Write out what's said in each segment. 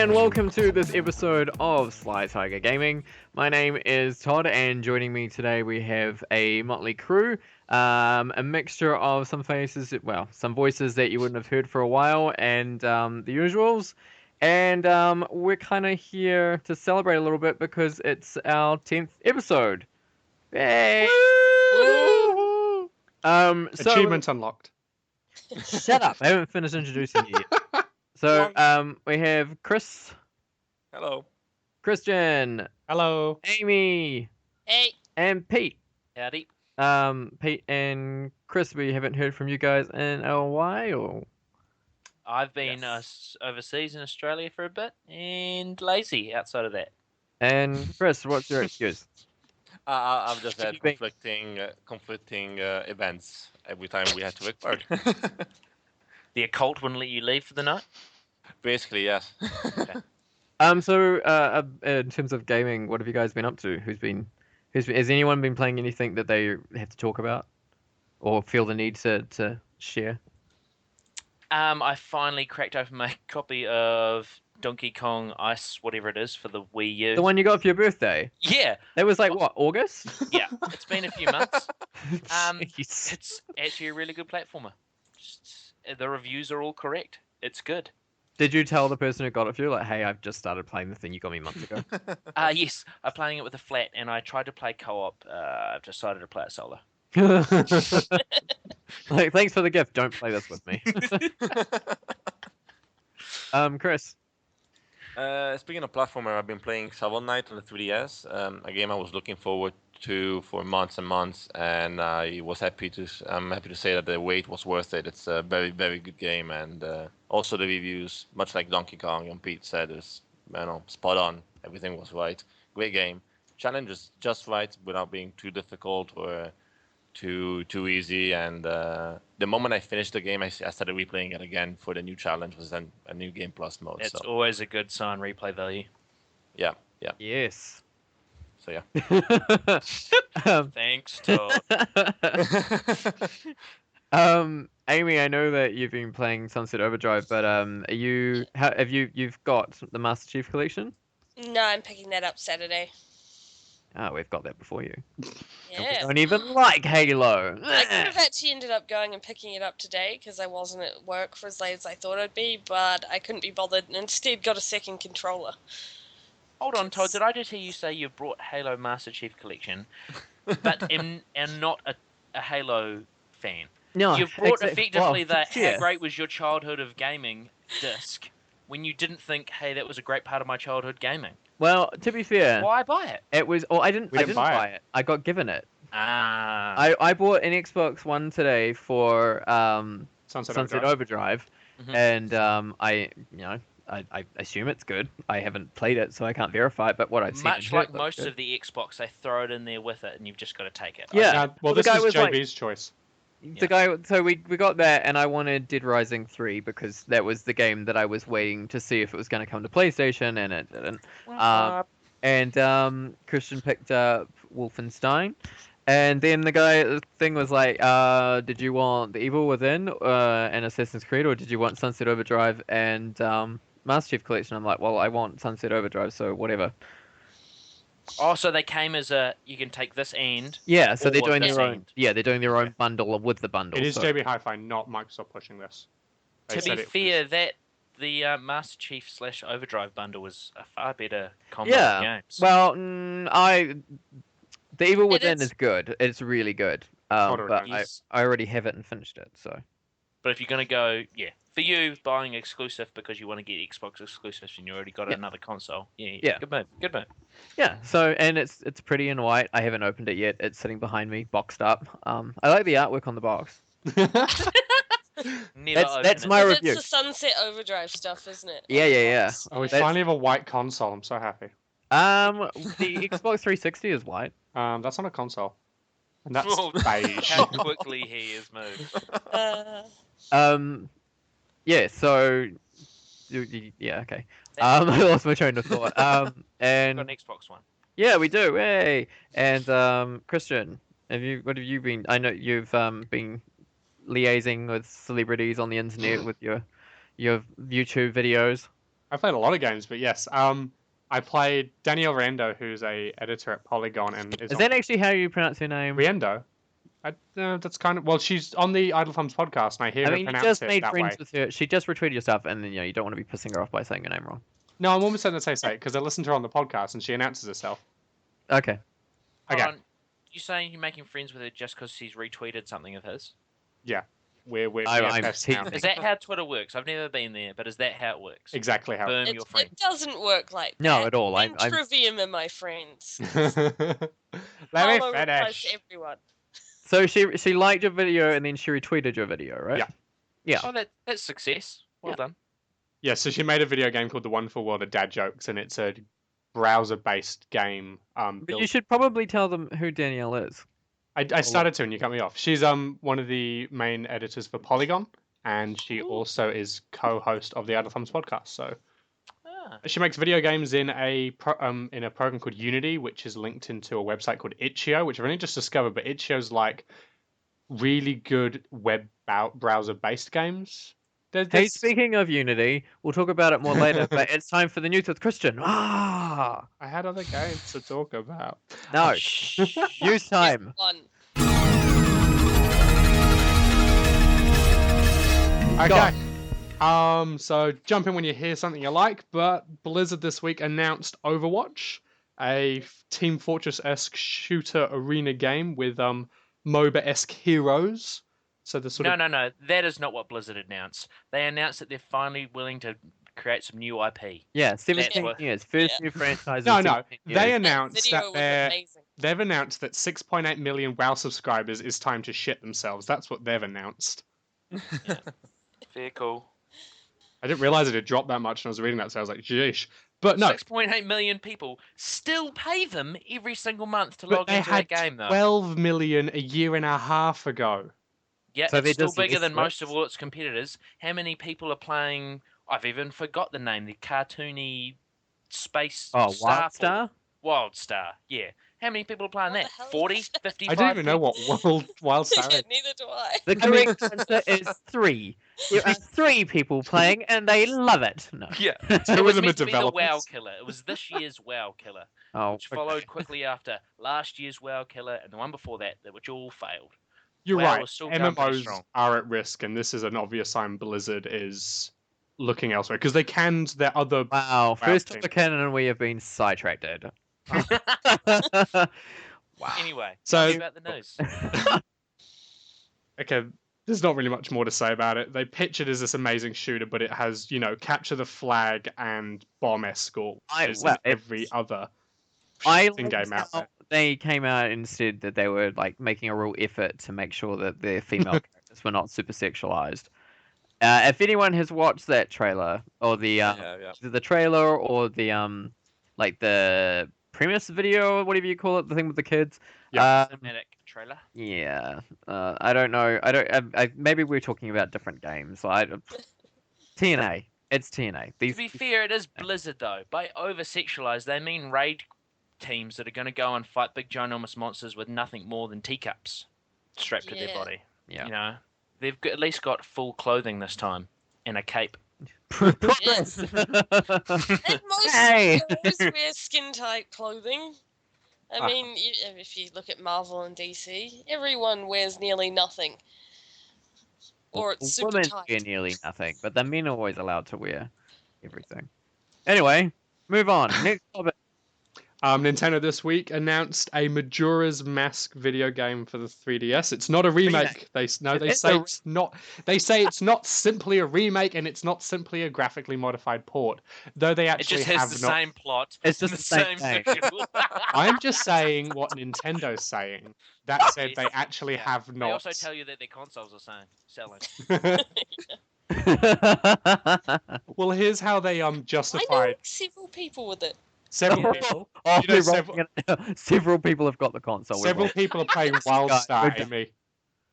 And welcome to this episode of Sly Tiger Gaming. My name is Todd, and joining me today we have a motley crew, a mixture of some faces, well, some voices that you wouldn't have heard for a while, and the usuals. And we're kind of here to celebrate a little bit because it's our 10th episode. Yay! Woo! Achievement unlocked. Shut up! I haven't finished introducing you yet. So we have Chris. Hello. Christian, Hello. Amy, Hey. and Pete. Howdy. Pete and Chris, we haven't heard from you guys in a while. I've been overseas in Australia for a bit and lazy outside of that. And Chris, what's your excuse? I've just had Keeping- conflicting events every time we had to record. The occult wouldn't let you leave for the night? Basically, yes. So in terms of gaming, what have you guys been up to? Has anyone been playing anything that they have to talk about, or feel the need to share? I finally cracked open my copy of Donkey Kong Ice, whatever it is, for the Wii U. The one you got for your birthday? Yeah, That was like what, August? yeah. It's been a few months. Jeez. It's actually a really good platformer. The reviews are all correct. It's good. Did you tell the person who got it for you, like, hey, I've just started playing the thing you got me months ago? Yes, I'm playing it with a flat, and I tried to play co-op. I've decided to play it solo. Like, thanks for the gift. Don't play this with me. Chris. Speaking of platformer, I've been playing Shovel Knight on the 3DS, a game I was looking forward to for months and months, and I'm happy to say that the wait was worth it. It's a very, very good game, and also the reviews, much like Donkey Kong and Pete said, is spot on. Everything was right. Great game. Challenge is just right without being too difficult or too easy. And the moment I finished the game, I started replaying it again for the new challenge. Was then a new game plus mode. It's So always a good sign, replay value. yeah. Yes. So yeah. Thanks, Todd. Amy, I know that you've been playing Sunset Overdrive, but you've got the Master Chief Collection? No, I'm picking that up Saturday. Ah, we've got that before you. And we Yeah. don't even like Halo. I could have actually ended up going and picking it up today because I wasn't at work for as late as I thought I'd be, but I couldn't be bothered and instead got a second controller. Hold on, Todd. Did I just hear you say you brought Halo Master Chief Collection, but and not a Halo fan? No, You've brought exact- effectively well, the yeah. how great was your childhood of gaming disc when you didn't think, hey, that was a great part of my childhood gaming. Well, to be fair, Why buy it? it was. Oh, I didn't buy it. it. I got given it. Ah. I bought an Xbox One today for Sunset Sunset Overdrive. Overdrive, Mhm. and I assume it's good. I haven't played it, so I can't verify it. But what I've seen, Much and heard like looks most good. of the Xbox, they throw it in there with it, and you've just got to take it. Yeah. Well, Well, the this guy is was like- JB's choice. The guy, so we got that, and I wanted Dead Rising 3 because that was the game that I was waiting to see if it was going to come to PlayStation, and it didn't. And Christian picked up Wolfenstein, and then the thing was like, did you want The Evil Within and Assassin's Creed, or did you want Sunset Overdrive and Master Chief Collection? I'm like, well, I want Sunset Overdrive, so whatever. Oh, so they came as you can take this and... Yeah, so they're Or doing this their own. end. Yeah, they're doing their own bundle with the bundle. It is so. JB Hi-Fi, not Microsoft pushing this. They To said be it fair, was- the Master Chief / Overdrive bundle was a far better combo Yeah. of games. Well, The Evil It Within is- is good. It's really good. Total But Yes. I already have it and finished it, so. But if you're going to go, for you, buying exclusive because you want to get Xbox exclusives and you already got Yeah. another console. Yeah. Yeah. Good move. Good move. Yeah, so, and it's pretty and white. I haven't opened it yet. It's sitting behind me, boxed up. I like the artwork on the box. Never That's open my it. It's review. the Sunset Overdrive stuff, isn't it? Yeah, yeah. Oh, we That's- finally have a white console. I'm so happy. The Xbox 360 is white. That's on a console. And that's Oh, beige. How quickly he has moved. Yeah, so, yeah, okay. I lost my train of thought. Got And an Xbox One. yeah, we do. Hey, and Christian, what have you been? I know you've been liaising with celebrities on the internet with your YouTube videos. I played a lot of games, but yes. I played Danielle Riendo, who's a editor at Polygon, and Is that actually how you pronounce her name? Riendo? That's kind of she's on the Idle Thumbs podcast, and I hear I her mean, you pronounce just it made that way. friends with her. She just retweeted your stuff, and then you don't want to be pissing her off by saying your name wrong. No, I'm almost certain to say it because I listened to her on the podcast, and she announces herself. Okay. Okay. Hold on. You saying you're making friends with her just because she's retweeted something of his? Yeah, we're I'm best now. teasing. Is that how Twitter works? I've never been there, but is that how it works? Exactly how. Boom, you're friends. It doesn't work like that. No, at all. Me and Trivium are my friends. Let me Follow replies finish. to everyone. So she liked your video and then she retweeted your video, right? Yeah. Yeah. Oh, that's success. Well done. Yeah, so she made a video game called The Wonderful World of Dad Jokes, and it's a browser-based game. But you should probably tell them who Danielle is. I started to, and you cut me off. She's one of the main editors for Polygon, and she also is co-host of the Idle Thumbs podcast. So she makes video games in a program called Unity, which is linked into a website called Itch.io, which I've only just discovered. But Itch.io's like really good web browser-based games. Hey, speaking of Unity, we'll talk about it more later, but it's time for the news with Christian. Ah! I had other games to talk about. No. News time. One. Okay. So jump in when you hear something you like, but Blizzard this week announced Overwatch, a Team Fortress-esque shooter arena game with MOBA-esque heroes. So the sort of No. That is not what Blizzard announced. They announced that they're finally willing to create some new IP. Yeah, 17 That's what- years. First new franchise. No, in 17 they years. announced Video that was amazing. they've announced that 6.8 million WoW subscribers is time to shit themselves. That's what they've announced. Very cool. I didn't realize it had dropped that much, and I was reading that, so I was like, "Jeesh." But no, 6.8 million people still pay them every single month to but log they into had that game, though. 12 million a year and a half ago. Yeah, So they it's still just bigger than list most of all its competitors. How many people are playing? I've even forgot the name. The cartoony space. Oh, star Wildstar? Wildstar. Yeah. How many people are playing What that? the hell? 40, 55? I don't even know what Wildstar Yeah, is. neither do I. The correct answer is 3. There are 3 people playing, and they love it. No. Yeah. Two It of was them are meant to be the WoW developers. Killer. It was this year's WoW Killer, Oh, which followed quickly after last year's WoW Killer and the one before that, which all failed. You're WoW right. was still going pretty MMOs strong. are at risk, and this is an obvious sign Blizzard is looking elsewhere because they canned their other. Wow. First team. of the cannon, we have been sidetracked. Wow. Anyway, So- tell me about the news. Okay, there's not really much more to say about it. They pitch it as this amazing shooter, but it has, capture the flag and bomb escort, which is in every other I shooting liked game out how there. they came out and said that they were like making a real effort to make sure that their female characters were not super sexualized. If anyone has watched that trailer or the Yeah. the trailer or the like the premise video or whatever you call it, the thing with the kids. Yeah. Cinematic trailer. Yeah. I don't know. Maybe we're talking about different games. TNA. It's TNA. To be fair, it is Blizzard, though. By over-sexualized, they mean raid teams that are going to go and fight big ginormous monsters with nothing more than teacups strapped to their Yeah. body. Yeah. You know, they've at least got full clothing this time and a cape. Progress. And most Hey. heroes wear skin-tight clothing. I Ah. mean, if you look at Marvel and DC, everyone wears nearly nothing. Or it's super Women tight. wear nearly nothing, but the men are always allowed to wear everything. Anyway, move on. Next topic. Nintendo this week announced a Majora's Mask video game for the 3DS. It's not a remake. They It's say a it's not. They say it's not simply a remake, and it's not simply a graphically modified port. Though they It actually just has have the not. same plot. It's just the the same thing. visual. I'm just saying what Nintendo's saying. That said, they actually Yeah. have They not. also tell you that their consoles are selling. Well, here's how they I know justified several people with it. several people. Oh, You know, we're rolling it now. Several people have got the console. We're Several rolling. people are playing Guys, WildStar, we're Amy.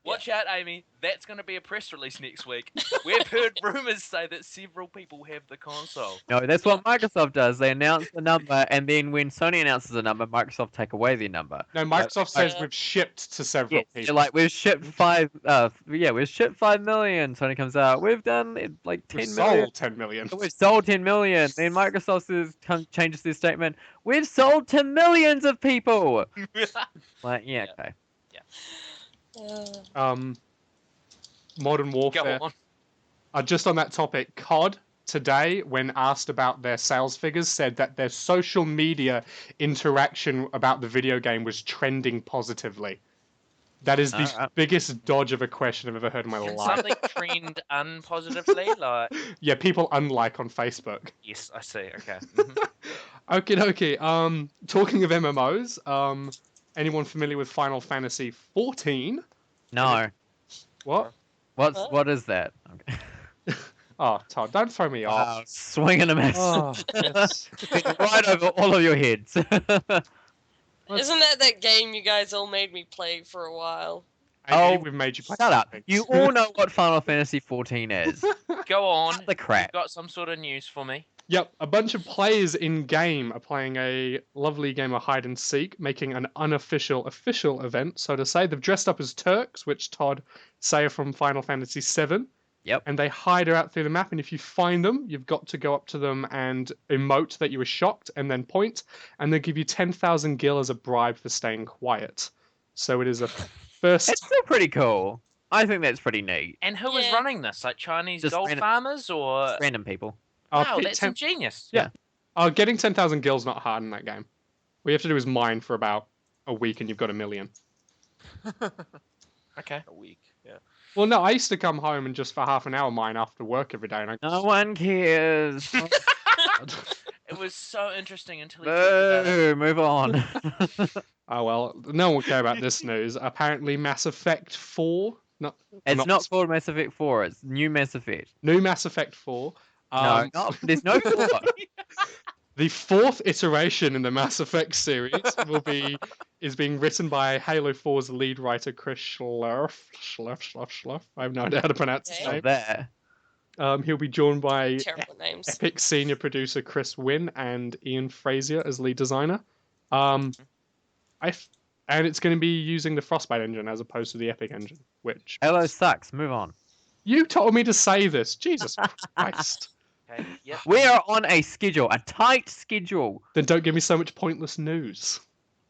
Watch out, Amy. That's going to be a press release next week. We've heard rumors say that several people have the console. No, that's what Microsoft does. They announce the number, and then when Sony announces a number, Microsoft take away their number. No, Microsoft says we've shipped to several They're people. like, we've shipped 5 million. Sony comes out, we've done like 10 We've million. sold 10 million. We've sold 10 million. Then Microsoft changes their statement. We've sold to millions of people. Like, yeah, okay. Modern Warfare. Go on. Just on that topic, COD today, when asked about their sales figures, said that their social media interaction about the video game was trending positively. That is the biggest dodge of a question I've ever heard in my Can life. something trend unpositively? Like, Yeah, people unlike on Facebook. yes, I see. Okay. Okie dokie. Talking of MMOs, anyone familiar with Final Fantasy 14? No. What? What is that? Okay. Oh, Todd, don't throw me off. Swinging a mess. Oh, yes. Right over all of your heads. Isn't that game you guys all made me play for a while? Amy, we've made you play Shut up. something. You all know what Final Fantasy 14 is. Go on. Cut the crap. You've got some sort of news for me. Yep, a bunch of players in-game are playing a lovely game of hide and seek, making an unofficial official event, so to say. They've dressed up as Turks, which Todd say are from Final Fantasy VII. Yep. And they hide out through the map, and if you find them, you've got to go up to them and emote that you were shocked, and then point, and they give you 10,000 gil as a bribe for staying quiet. So it is a first... It's still pretty cool. I think that's pretty neat. And who is running this? Like Chinese Just gold random- farmers or? Random people. Wow, that's ingenious. Yeah. Getting 10,000 gil's not hard in that game. All you have to do is mine for about a week, and you've got 1 million. Okay. A week, yeah. Well, no, I used to come home and just for half an hour mine after work every day. And No one cares. It was so interesting until he talked about it. Boo, move on. Oh, well, no one will care about this news. Apparently, Mass Effect 4... It's not called Mass Effect 4, it's new Mass Effect. New Mass Effect 4. There's no 4. The fourth iteration in the Mass Effect series is being written by Halo 4's lead writer Chris Schlerf. I have no idea how to pronounce his name. There. He'll be joined by Terrible names. Epic senior producer Chris Wynn and Ian Frazier as lead designer. And it's going to be using the Frostbite engine as opposed to the Epic engine, which... Halo sucks, move on. You told me to say this. Jesus Christ. Okay, yep. We are on a schedule, a tight schedule. Then don't give me so much pointless news.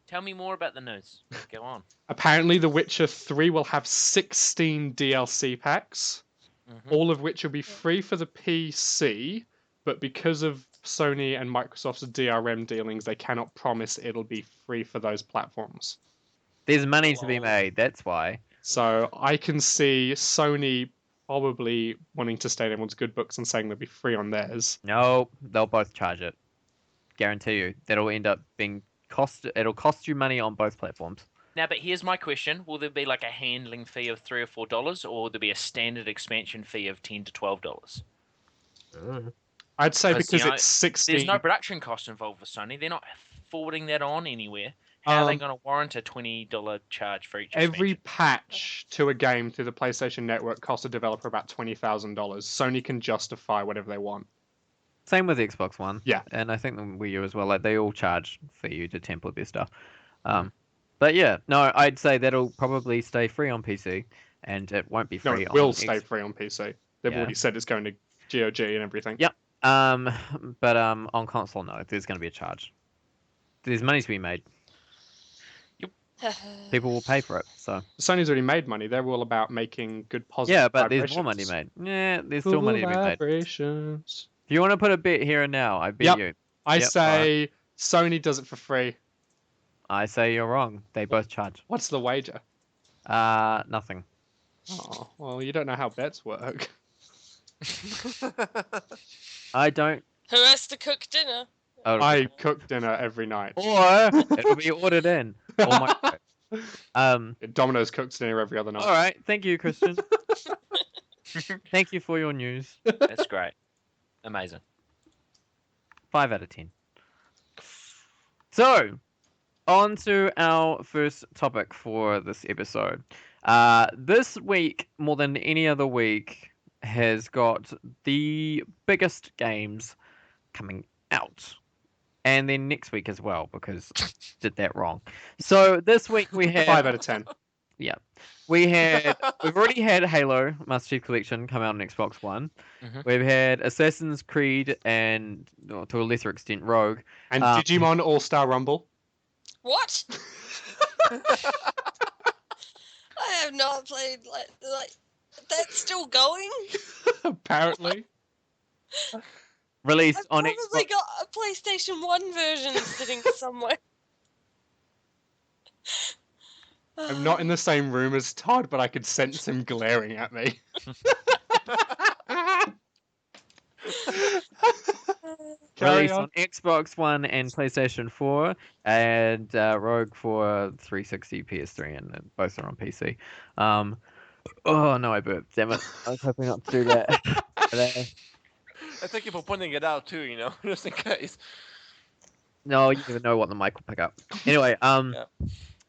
Tell me more about the news. Go on. Apparently, The Witcher 3 will have 16 DLC packs, all of which will be free for the PC, but because of Sony and Microsoft's DRM dealings, they cannot promise it'll be free for those platforms. There's money to be made, that's why. So I can see Sony probably wanting to stay in everyone's good books and saying they'll be free on theirs. No, they'll both charge it. Guarantee you. That'll end up being it'll cost you money on both platforms. Now, but here's my question. Will there be like a handling fee of $3 or $4, or will there be a standard expansion fee of $10 to $12? I'd say because you know, it's 16... There's no production cost involved with Sony. They're not forwarding that on anywhere. How are they going to warrant a $20 charge for each Every expansion? patch to a game through the PlayStation Network costs a developer about $20,000. Sony can justify whatever they want. Same with Xbox One. Yeah. And I think the Wii U as well. Like, they all charge for you to template their stuff. But yeah, no, I'd say that'll probably stay free on PC, and it won't be free No, it will stay free on PC. They've already said it's going to GOG and everything. Yep. But on console, no, there's going to be a charge. There's money to be made. People will pay for it. So Sony's already made money. They're all about making good positive. yeah, but there's more money made. Yeah, there's still money to be made. Vibrations. If you want to put a bet here and now, I bet you. I say Sony does it for free. I say you're wrong. They both charge. What's the wager? Nothing. Oh, well, you don't know how bets work. I don't. Who has to cook dinner? Oh, I cook dinner every night. or it'll be ordered in. Or my, Domino's cooks dinner every other night. all right. Thank you, Christian. Thank you for your news. That's great. Amazing. 5 out of 10. So, on to our first topic for this episode. This week, more than any other week, has got the biggest games coming out. And then next week as well, because I did that wrong. So this week we had 5 out of 10. Yeah. We've already had Halo Master Chief Collection come out on Xbox One. Mhm. We've had Assassin's Creed and to a lesser extent Rogue. And Digimon All-Star Rumble. What? I have not played like that's still going. Apparently. Released I've on probably Xbox. got a PlayStation 1 version sitting somewhere. I'm not in the same room as Todd, but I could sense him glaring at me. Carry Released on. on Xbox One and PlayStation 4, and Rogue for 360, PS3, and both are on PC. Oh no, I burped. Damn it! I was hoping not to do that. Thank you for pointing it out too. Just in case. No, you never know what the mic will pick up. Anyway, Yeah.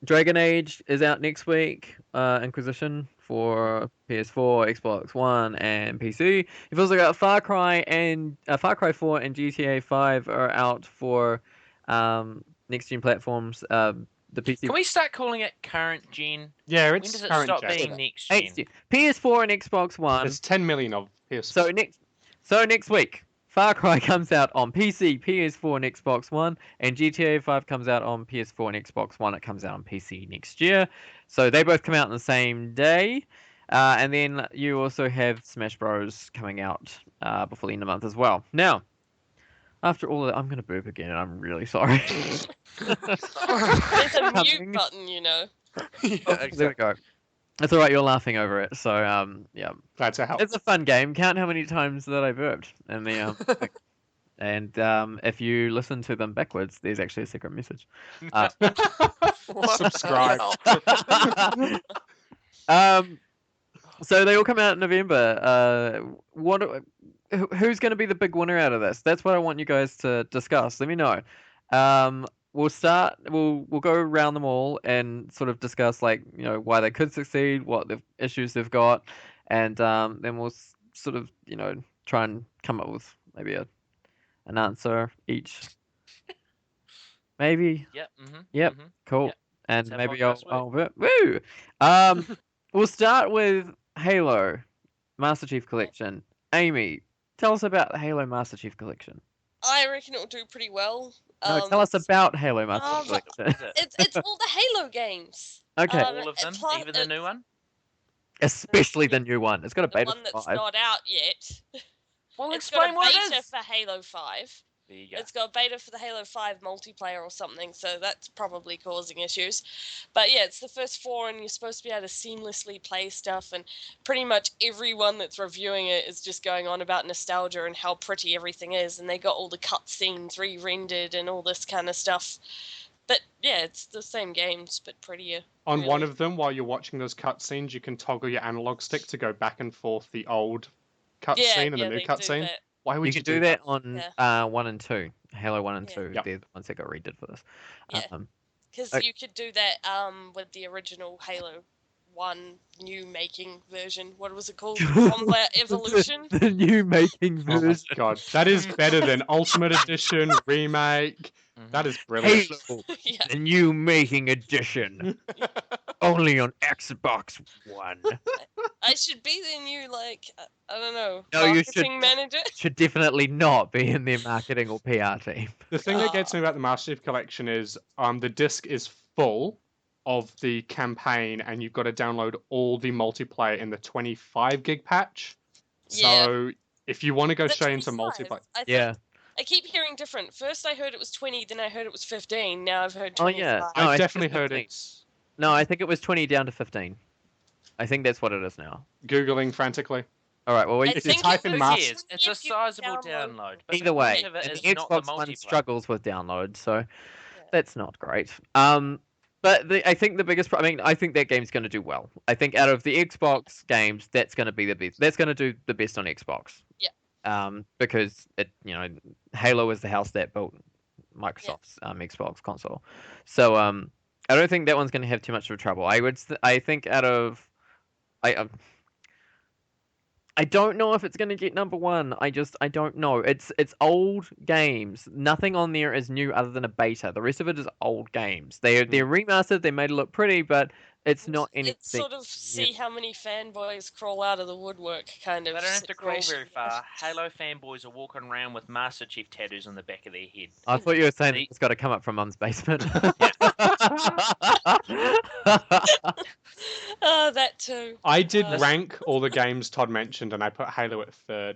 Dragon Age is out next week. Inquisition for PS4, Xbox One, and PC. You've also got Far Cry 4 and GTA 5 are out for next gen platforms. The PC. Can we start calling it current gen? Yeah, When it's does it current stop gen. being next gen? PS4 and Xbox One. There's 10 million of PS4. So next week, Far Cry comes out on PC, PS4, and Xbox One, and GTA 5 comes out on PS4 and Xbox One. It comes out on PC next year. So they both come out on the same day. And then you also have Smash Bros. Coming out before the end of the month as well. Now, after all of that, I'm going to burp again, and I'm really sorry. There's a mute Coming. button, you know. Yeah, There we go. It's all right. You're laughing over it. So yeah, Glad to help. it's a fun game. Count how many times that I burped, and the and if you listen to them backwards, there's actually a secret message. Subscribe. So they all come out in November. Who's going to be the big winner out of this? That's what I want you guys to discuss. Let me know. We'll start. We'll go around them all and sort of discuss why they could succeed, what the issues they've got, and then we'll sort of try and come up with maybe an answer each. Maybe. Yep. Mm-hmm. Yep. Mm-hmm. Cool. Yep. And That's how maybe podcasts work. woo. We'll start with Halo Master Chief Collection. Amy, tell us about the Halo Master Chief Collection. I reckon it'll do pretty well. No, tell us about Halo Master Oh, Chief but- Collection. It's all the Halo games. Okay, All of them, plus even the new one. especially the new one. It's got a The beta one that's 5. not out yet. Well, It's got explain a what it beta is. for Halo 5. There you go. It's got a beta for the Halo 5 multiplayer or something, so that's probably causing issues. But yeah, it's the first 4, and you're supposed to be able to seamlessly play stuff, and pretty much everyone that's reviewing it is just going on about nostalgia and how pretty everything is, and they got all the cutscenes re-rendered and all this kind of stuff. But yeah, it's the same games, but prettier. On one really. of them, while you're watching those cutscenes, you can toggle your analog stick to go back and forth the old cutscene and the new they do cutscene. that. Why would You you can do that on 1 and 2. Halo 1 and Yeah. 2. Yep. They're the ones that got redid for this. Yeah. Because Okay. you could do that with the original Halo 1 new making version. What was it called? Combat Evolution? The new making Oh my version. god, that is better than Ultimate Edition, Remake. Mhm. That is brilliant. Halo, Yeah. the new making edition. Only on Xbox One. I should be the new, I don't know, No, you should marketing not. manager. Should definitely not be in their marketing or PR team. The thing that gets me about the Master Chief Collection is the disc is full of the campaign, and you've got to download all the multiplayer in the 25 gig patch. Yeah. So if you want to go Is it straight into 25? multiplayer, I think. Yeah. I keep hearing different. First I heard it was 20, then I heard it was 15, now I've heard Oh 25. yeah. No, I I've think definitely it's heard 15. it's No, I think it was 20 down to 15. I think that's what it is now. Googling frantically. All right. Well, I If you think type it in Who was Master- cares? It's a if you sizable download. But either the way, point of it and is the not the Xbox One multiplayer. struggles with download, so that's not great. But I think the biggest. I think that game's going to do well. I think out of the Xbox games, that's going to be the best. That's going to do the best on Xbox. Yeah. Because Halo is the house that built Microsoft's Xbox console. So I don't think that one's going to have too much of trouble. I think out of I don't know if it's going to get number one. I don't know. It's old games. Nothing on there is new other than a beta. The rest of it is old games. They're remastered. They made it look pretty, but it's not anything. It's sort of see how many fanboys crawl out of the woodwork kind of. They don't have to crawl situation. very far. Halo fanboys are walking around with Master Chief tattoos on the back of their head. I thought you were saying it's got to come up from Mum's basement. Oh, that too. I did rank all the games Todd mentioned, and I put Halo at third.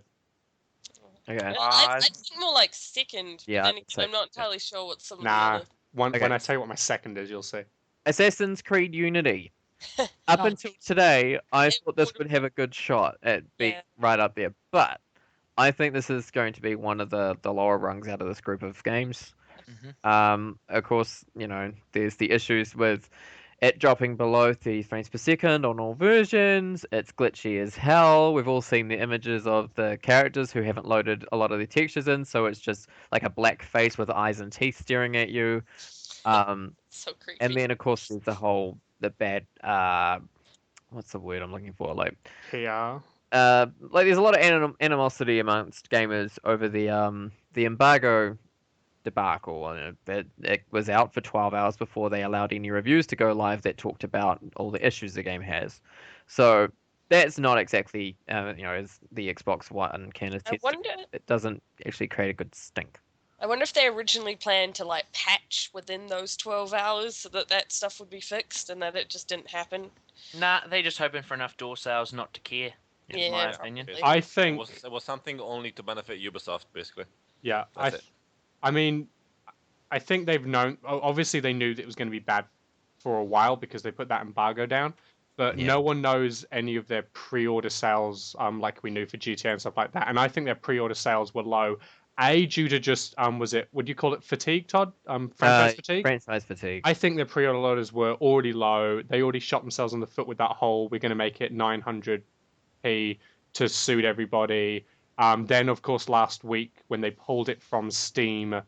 Okay. I think more like second. Yeah, But then again, I'm not entirely sure what some of the Nah, other... when I tell you what my second is, you'll see. Assassin's Creed Unity. Up until today, I thought this would have a good shot at being right up there, but I think this is going to be one of the lower rungs out of this group of games. Of course, there's the issues with it dropping below 30 frames per second on all versions. It's glitchy as hell. We've all seen the images of the characters who haven't loaded a lot of the textures in, so it's just like a black face with eyes and teeth staring at you. So creepy. And then, of course, there's the bad, what's the word I'm looking for? Like, PR. there's a lot of animosity amongst gamers over the embargo debacle. It was out for 12 hours before they allowed any reviews to go live that talked about all the issues the game has. So that's not exactly, as the Xbox One can attest. It doesn't actually create a good stink. I wonder if they originally planned to like patch within those 12 hours so that stuff would be fixed, and that it just didn't happen. Nah, they're just hoping for enough door sales not to care. In my opinion. I think it was something only to benefit Ubisoft, basically. Yeah, I mean, I think they've known. Obviously, they knew that it was going to be bad for a while because they put that embargo down. But no one knows any of their pre-order sales, like we knew for GTA and stuff like that. And I think their pre-order sales were low. Due to just would you call it fatigue, Todd? Franchise fatigue. Franchise fatigue. I think their pre-order loaders were already low. They already shot themselves in the foot with that whole "we're going to make it 900p to suit everybody." Then, of course, last week when they pulled it from Steam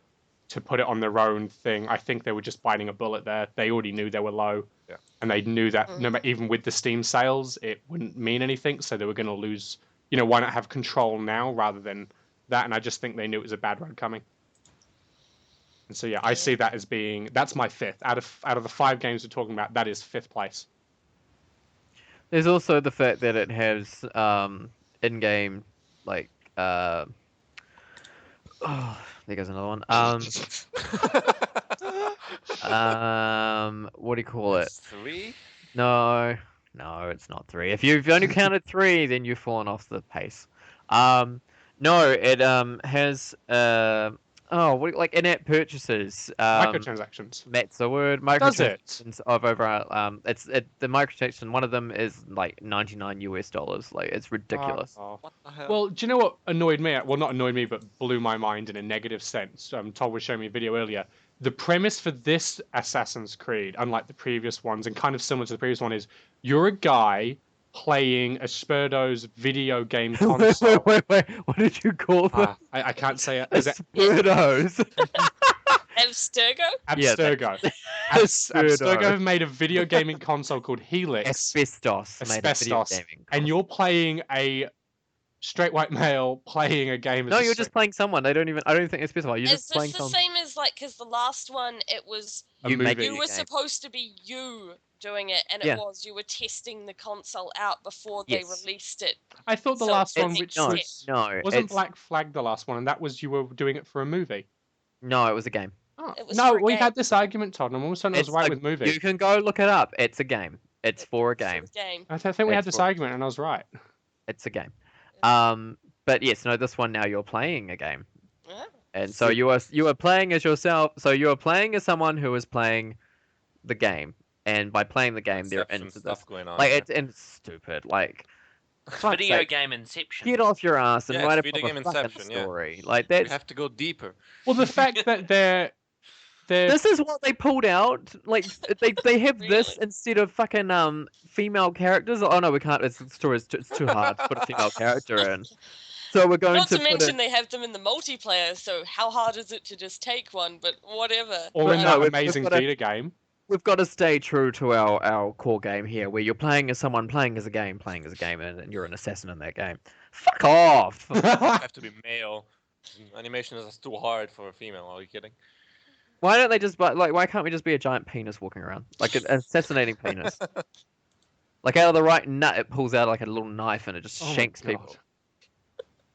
to put it on their own thing, I think they were just biting a bullet there. They already knew they were low, and they knew that even with the Steam sales, it wouldn't mean anything. So they were going to lose. Why not have control now rather than that? And I just think they knew it was a bad run coming. And so I see that as that's my fifth out of the 5 games we're talking about. That is 5th place. There's also the fact that it has in-game like there goes another one. What do you call it? 3? No, it's not 3. If you've only counted 3, then you've fallen off the pace. No, it has like in-app purchases. Microtransactions. That's the word. Microtransactions of over the microtransaction. One of them is like $99. Like it's ridiculous. What the hell? Well, do you know what annoyed me? Well, not annoyed me, but blew my mind in a negative sense. Todd was showing me a video earlier. The premise for this Assassin's Creed, unlike the previous ones, and kind of similar to the previous one, is you're a guy playing Asperdo's video game console. Wait. What did you call them? I can't say it. Asperdo's. Abstergo? Abstergo. Abstergo have made a video gaming console called Helix. Asbestos. And you're playing a straight white male playing a game. No, you're just playing someone. I don't think it's specified. You're just playing someone. Is this the same as because the last one it was you were supposed to be you doing it, and you were testing the console out before they released it. I thought the last one, which wasn't Black Flag the last one, and that was you were doing it for a movie. No, it was a game. Oh. No, we had this argument, Todd, and all of a sudden I was right with movie. You can go look it up. It's a game. It's for a game. I think we had this argument, and I was right. It's a game. But yes, no, this one now you're playing a game. And so you are playing as yourself. So you are playing as someone who is playing the game, and by playing the game, they're into this. Going on, like it's stupid. Like video game Inception. Get off your ass and write a video game fucking Inception, story. Like that. You have to go deeper. Well, the fact that they're this is what they pulled out. Like they have this instead of fucking female characters. Oh no, we can't. It's too hard to put a female character in. So we're going Not to mention they have them in the multiplayer, so how hard is it to just take one? But whatever. Or in that amazing Vita game. we've got to stay true to our core game here, where you're playing as someone playing as a game, and you're an assassin in that game. Fuck off! Have to be male. Animation is too hard for a female. Are you kidding? Why don't they just why can't we just be a giant penis walking around, like an assassinating penis? Like out of the right nut, it pulls out like a little knife and it just Oh my shanks God. people.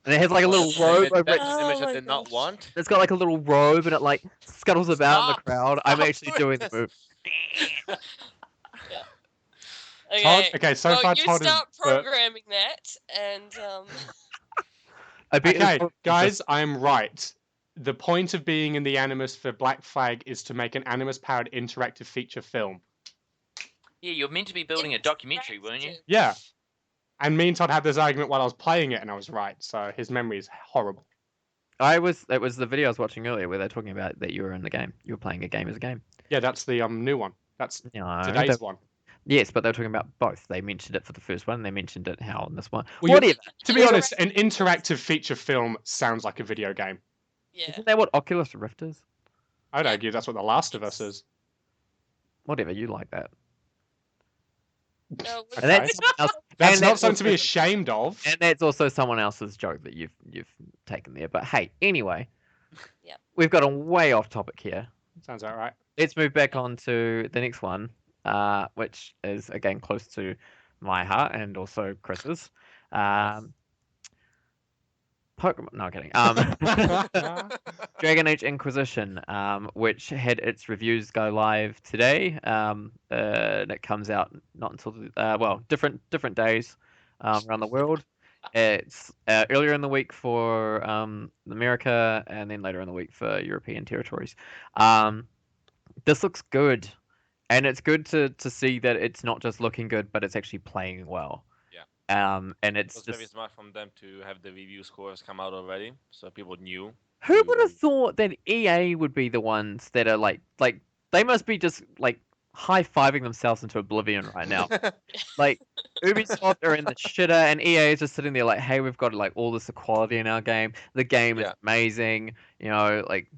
And it has like a little That's robe an over it. Oh image I my did not gosh. want. It's got like a little robe and it like scuttles about in the Stop! crowd. I'm Stop actually doing the this. move. Okay. okay, so well, far you Todd is start programming that, and I bet Okay, guys, I am right. The point of being in the Animus for Black Flag is to make an Animus-powered interactive feature film. Yeah, you're meant to be building a documentary, weren't you? Yeah. And me and Todd had this argument while I was playing it, and I was right. So his memory is horrible. It was the video I was watching earlier where they're talking about that you were in the game. You were playing a game as a game. Yeah, that's the new one. That's No, today's one. Yes, but they were talking about both. They mentioned it for the first one, and they mentioned it how in this one. Well, Whatever. To be honest, an interactive feature film sounds like a video game. yeah. Isn't that what Oculus Rift is? I'd argue that's what The Last of Us is. Whatever, you like that. No, And that's someone else, That's and not something to be also- ashamed of. And that's also someone else's joke that you've taken there. But hey, anyway, we've got a way off topic here. Sounds about right. Let's move back on to the next one, which is again close to my heart and also Chris's. Pokemon. No, I'm kidding. Dragon Age Inquisition, which had its reviews go live today. And it comes out not until different days around the world. It's earlier in the week for America, and then later in the week for European territories. This looks good, and it's good to see that it's not just looking good, but it's actually playing well. And It it's was just very smart from them to have the review scores come out already, so people knew. who would have thought that EA would be the ones that are like they must be just like high-fiving themselves into oblivion right now. Like Ubisoft are in the shitter, and EA is just sitting there like, hey, we've got like all this equality in our game. The game is amazing. You know, like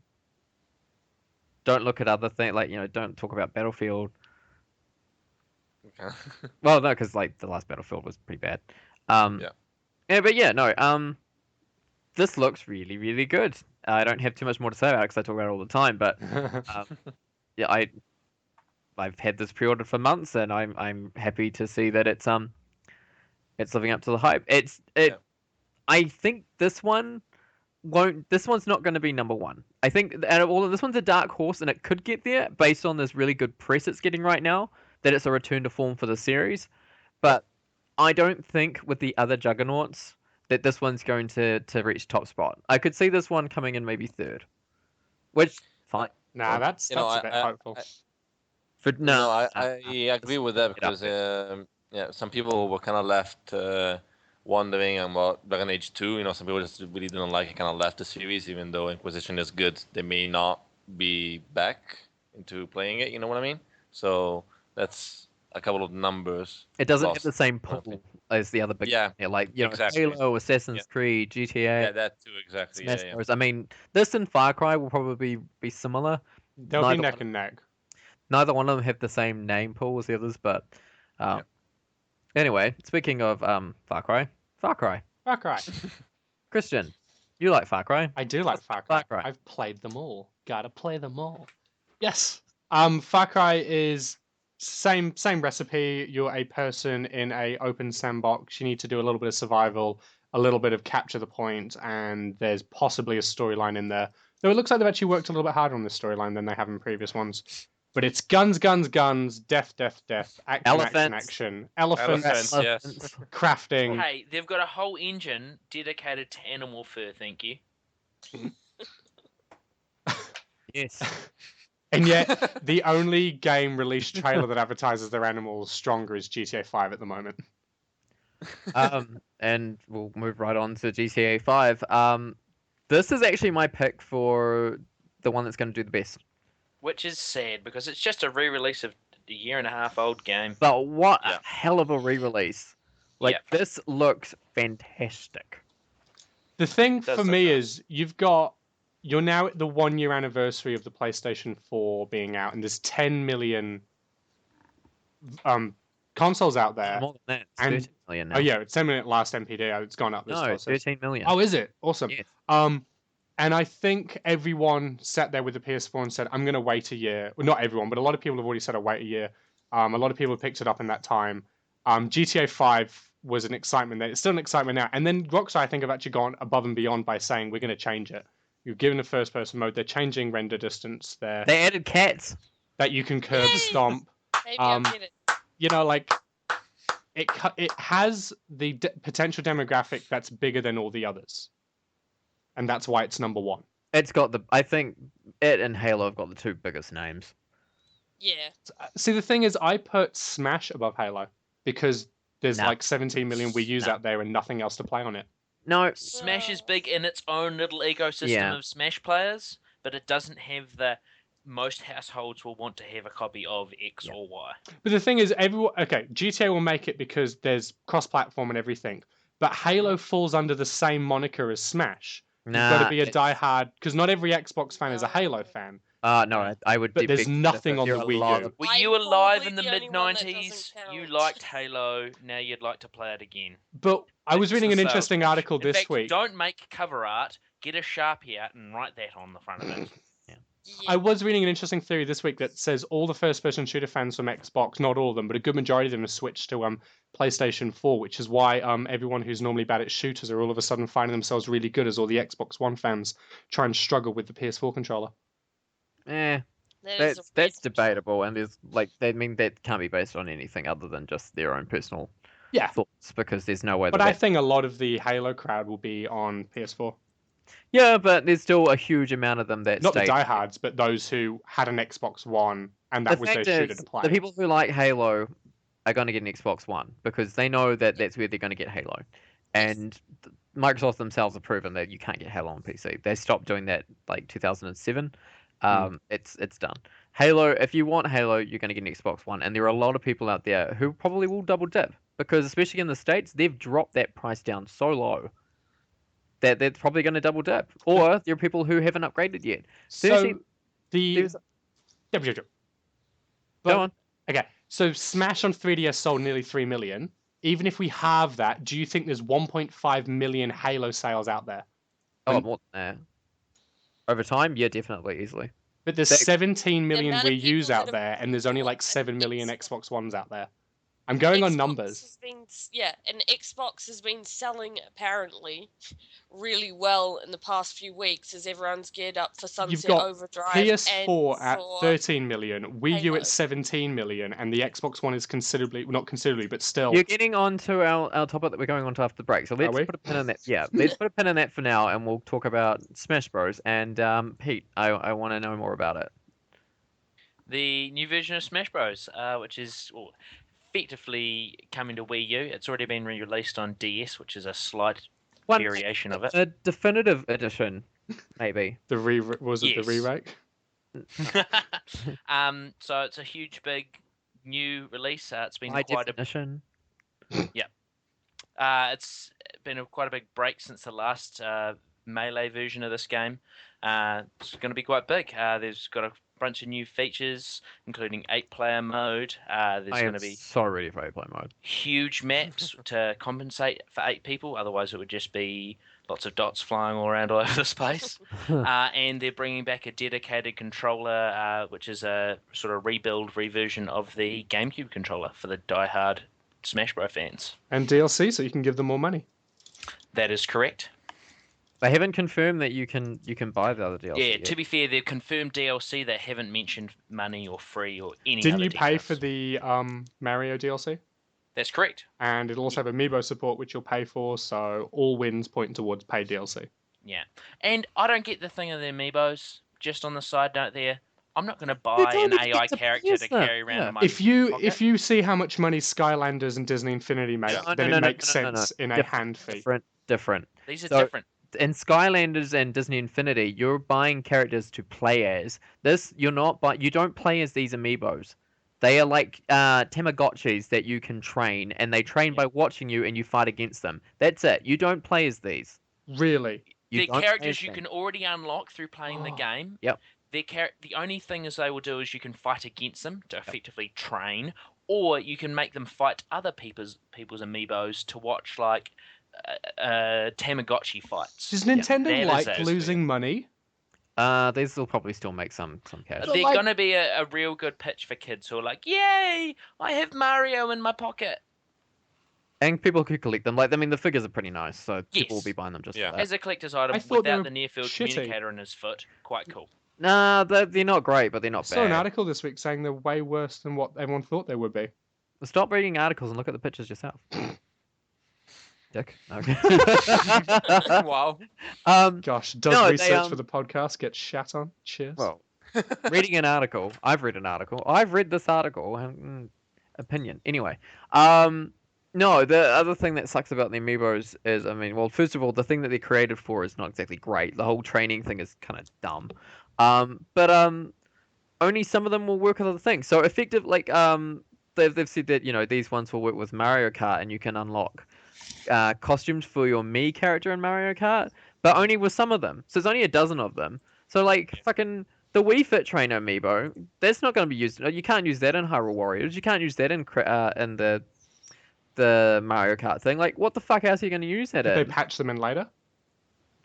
don't look at other things. Like don't talk about Battlefield. Okay. Well, no, because like the last Battlefield was pretty bad. This looks really, really good. I don't have too much more to say about it because I talk about it all the time. But I've had this pre-ordered for months, and I'm happy to see that it's living up to the hype. I think this one won't. This one's not going to be number one. I think out of all of this one's a dark horse, and it could get there based on this really good press it's getting right now. That it's a return to form for the series, but I don't think with the other juggernauts that this one's going to reach top spot. I could see this one coming in maybe third, which fine. Nah, that's a bit hopeful. I agree with that because some people were kind of left wondering about Dragon Age 2. Some people just really didn't like it, kind of left the series, even though Inquisition is good. They may not be back into playing it. You know what I mean? So that's a couple of numbers. It doesn't have the same pull as the other big like exactly. Halo, Assassin's Creed, GTA. Yeah, that too, exactly. Smash Bros. I mean, this and Far Cry will probably be similar. They'll be neck and neck. Neither one of them have the same name pool as the others, but anyway, speaking of Far Cry. Christian, you like Far Cry? I do like Far Cry. I've played them all. Gotta play them all. Yes. Far Cry is same recipe. You're a person in a open sandbox. You need to do a little bit of survival, a little bit of capture the point, and there's possibly a storyline in there. Though it looks like they've actually worked a little bit harder on this storyline than they have in previous ones. But it's guns, death, action, elephants, yes. crafting. Hey, they've got a whole engine dedicated to animal fur, thank you. Yes. And yet, the only game release trailer that advertises their animals stronger is GTA 5 at the moment. And we'll move right on to GTA 5. This is actually my pick for the one that's going to do the best. Which is sad, because it's just a re-release of a year-and-a-half-old game. But what a hell of a re-release. This looks fantastic. The thing for me is, you've got you're now at the 1 year anniversary of the PlayStation 4 being out, and there's 10 million consoles out there. More than that, it's And 13 million now. oh yeah, it's 10 million last MPD. It's gone up this No, time. it's 13 million. Oh, is it? Awesome. Yes. And I think everyone sat there with the PS4 and said, I'm going to wait a year. Well, not everyone, but a lot of people have already said, I'll wait a year. A lot of people have picked it up in that time. GTA 5 was an excitement then. It's still an excitement now. And then Rockstar, I think, have actually gone above and beyond by saying, we're going to change it. You're given a first-person mode. They're changing render distance there. They added cats. That you can curb Yay! stomp. Maybe I'll get it. You know, like, it has the potential demographic that's bigger than all the others. And that's why it's number one. It's got I think it and Halo have got the two biggest names. Yeah. See, the thing is, I put Smash above Halo because there's Nah. like 17 million Wii U's out there and nothing else to play on it. No, Smash is big in its own little ecosystem of Smash players, but it doesn't have the most households will want to have a copy of X or Y. But the thing is, GTA will make it because there's cross-platform and everything. But Halo falls under the same moniker as Smash. You've got to be a diehard, because not every Xbox fan is a Halo fan. No, I would. But there's nothing on the Wii U. Were I'm you alive in the probably the only one that mid-90s? doesn't You count. liked Halo, now you'd like to play it again. But I was It's reading the an sales interesting pitch. article In this fact, week. Don't make cover art, get a Sharpie out and write that on the front of it. I was reading an interesting theory this week that says all the first-person shooter fans from Xbox, not all of them, but a good majority of them have switched to PlayStation 4, which is why everyone who's normally bad at shooters are all of a sudden finding themselves really good as all the Xbox One fans try and struggle with the PS4 controller. That's debatable, and there's that can't be based on anything other than just their own personal thoughts, because there's no way. But I think a lot of the Halo crowd will be on PS4. Yeah, but there's still a huge amount of them that not the diehards, but those who had an Xbox One and that was their shooter to play. The people who like Halo are going to get an Xbox One because they know that that's where they're going to get Halo, and Microsoft themselves have proven that you can't get Halo on PC. They stopped doing that like 2007. It's done. Halo, if you want Halo, you're going to get an Xbox One, and there are a lot of people out there who probably will double dip because, especially in the States, they've dropped that price down so low that they're probably going to double dip. Or there are people who haven't upgraded yet. So Go on. Okay, so Smash on 3DS sold nearly 3 million. Even if we halve that, do you think there's 1.5 million Halo sales out there? Oh, more than that. Over time, yeah, definitely, easily. But there's 17 million amount of Wii U's people out that there, and there's only like bought 7 an million Xbox. Xbox Ones out there. I'm going on Xbox numbers. has been, and Xbox has been selling apparently really well in the past few weeks as everyone's geared up for You've Sunset got Overdrive. PS4 and at for 13 million, Wii U Halo. at 17 million, and the Xbox One is not considerably, but still. You're getting on to our topic that we're going on to after the break, so let's we? put a pin in that. Yeah, let's put a pin in that for now, and we'll talk about Smash Bros. And Pete, I want to know more about it. The new version of Smash Bros, which is effectively coming to Wii U. It's already been re-released on DS, which is a slight variation of it. A definitive edition, maybe. The re-rake? So it's a huge, big new release. It's been High quite definition. it's been quite a big break since the last Melee version of this game. It's going to be quite big. There's got a bunch of new features, including 8-player mode. There's going to be so ready for 8-player mode. Huge maps to compensate for 8 people. Otherwise, it would just be lots of dots flying all around all over the space. And they're bringing back a dedicated controller, which is a sort of reversion of the GameCube controller for the diehard Smash Bros fans. And DLC, so you can give them more money. That is correct. They haven't confirmed that you can buy the other DLC. Yeah, yet. to be fair, they've confirmed DLC. They haven't mentioned money or free or any Didn't other you pay details. for the Mario DLC? That's correct. And it'll also have Amiibo support, which you'll pay for, so all wins point towards paid DLC. Yeah. And I don't get the thing of the Amiibos, just on the side note there. I'm not going to buy an AI character to carry around in my If you pocket. see how much money Skylanders and Disney Infinity make, then it makes sense in a hand fee. Different. These are So- different. In Skylanders and Disney Infinity, you're buying characters to play as. This, you're not, but you don't play as these amiibos. They are like Tamagotchis that you can train, and they train by watching you, and you fight against them. That's it. You don't play as these. Really? The don't characters play you as can them. already unlock through playing the game. Yep. The only thing is they will do is you can fight against them to effectively train, or you can make them fight other people's amiibos to watch like Tamagotchi fights. Does Nintendo That is like it. losing money? These will probably still make some cash. But They're like- gonna be a real good pitch for kids who are like, "Yay! I have Mario in my pocket." And people could collect them. Like, I mean, the figures are pretty nice, so people will Yes. be buying them just Yeah. for that. As a collector's item, I thought they without were the near-field shitty. communicator in his foot, quite cool. Nah, they're not great, but they're I not saw an bad. article this week saying they're way worse than what everyone thought they would be. Stop reading articles and look at the pictures yourself. Dick. Okay. Wow. Gosh, does No, they, research for the podcast get shat on? Cheers. Well, reading an article. I've read an article. I've read this article. Opinion. Anyway. No, the other thing that sucks about the amiibos is, I mean, well, first of all, the thing that they're created for is not exactly great. The whole training thing is kind of dumb. But only some of them will work with other things. So effective, like, they've said that, you know, these ones will work with Mario Kart, and you can unlock costumes for your Mii character in Mario Kart, but only with some of them. So there's only a dozen of them. So like fucking the Wii Fit Trainer amiibo, that's not going to be used. You can't use that in Hyrule Warriors. You can't use that in the Mario Kart thing. Like, what the fuck else are you going to use that Did they in? patch them in later?